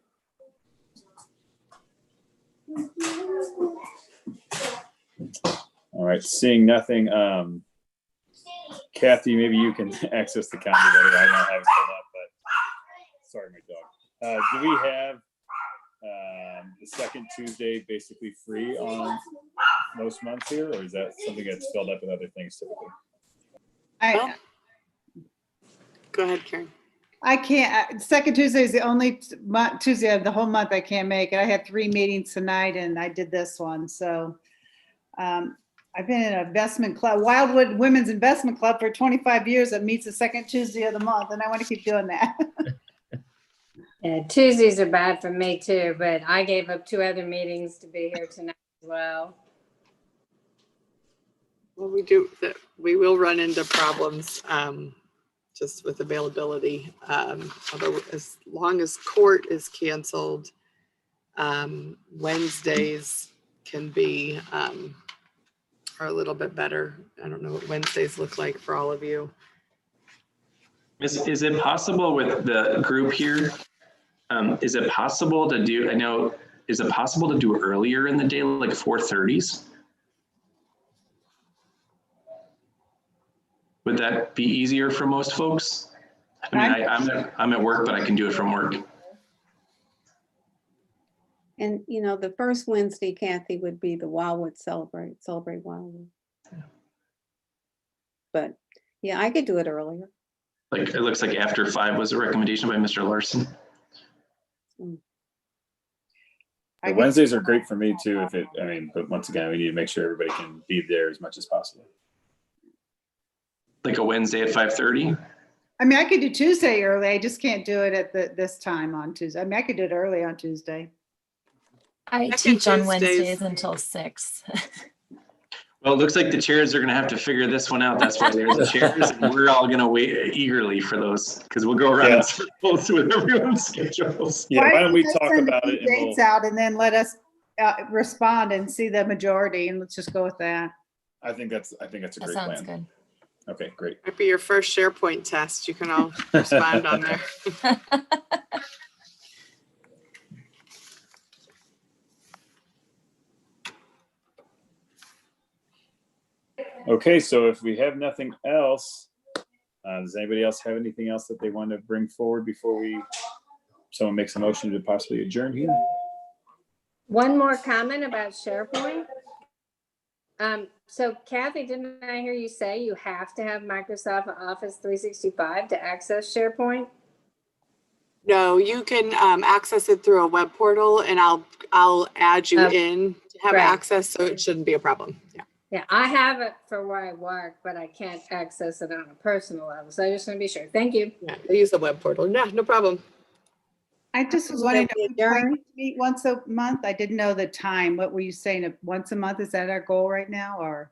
All right, seeing nothing. Kathy, maybe you can access the calendar better. I don't have it pulled up, but sorry, my dog. Do we have the second Tuesday basically free on most months here, or is that something that's filled up with other things typically? Go ahead, Karen. I can't, second Tuesday is the only Tuesday of the whole month I can't make it. I had 3 meetings tonight and I did this one. So I've been in an investment club, Wildwood Women's Investment Club, for 25 years that meets the second Tuesday of the month, and I want to keep doing that. Yeah, Tuesdays are bad for me too, but I gave up 2 other meetings to be here tonight as well. Well, we will run into problems just with availability. Although as long as court is canceled, Wednesdays can be are a little bit better. I don't know what Wednesdays look like for all of you. Is it possible with the group here? Is it possible to do, is it possible to do earlier in the day, like 4:30s? Would that be easier for most folks? I mean, I'm at work, but I can do it from work. And, you know, the first Wednesday, Kathy, would be the Wildwood Celebrate Wildwood. Yeah. But yeah, I could do it earlier. Like, it looks like after 5 was a recommendation by Mr. Larson. Wednesdays are great for me too, but once again, we need to make sure everybody can be there as much as possible. Like a Wednesday at 5:30? I mean, I could do Tuesday early. I just can't do it at this time on Tuesday. I mean, I could do it early on Tuesday. I teach on Wednesdays until 6. Well, it looks like the chairs are going to have to figure this one out. That's why there's the chairs, and we're all going to wait eagerly for those because we'll go around in circles with everyone's schedules. Yeah, why don't we you talk send about the it? And dates out and then let us respond and see the majority, and let's just go with that. I think that's a great plan. Sounds good. Okay, great. Might be your first SharePoint test. You can all respond on there. Okay, so if we have nothing else, does anybody else have anything else that they want to bring forward before someone makes a motion to possibly adjourn here? One more comment about SharePoint. So Kathy, didn't I hear you say you have to have Microsoft Office 365 to access SharePoint? No, you can access it through a web portal, and I'll add you in to have access, so it shouldn't be a problem. Yeah. Yeah, I have it for where I work, but I can't access it on a personal level. So I just want to be sure. Thank you. Yeah, I use the web portal. Yeah, no problem. I just was wondering, if we plan to meet once a month? I didn't know the time. What were you saying? Once a month? Is that our goal right now, or?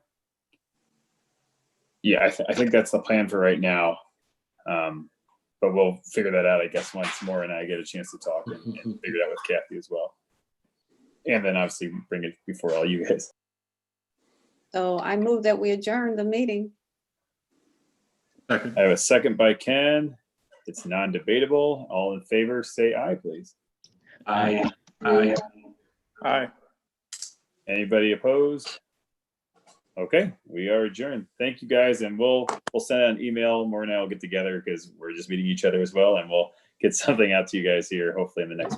Yeah, I think that's the plan for right now. But we'll figure that out, I guess, once Maura and I get a chance to talk and figure it out with Kathy as well. And then obviously bring it before all you guys. So I move that we adjourn the meeting. I have a second by Ken. It's non-debatable. All in favor, say aye, please. Aye. Aye. Aye. Anybody opposed? Okay, we are adjourned. Thank you guys, and we'll send out an email. Maura and I will get together because we're just meeting each other as well, and we'll get something out to you guys here hopefully in the next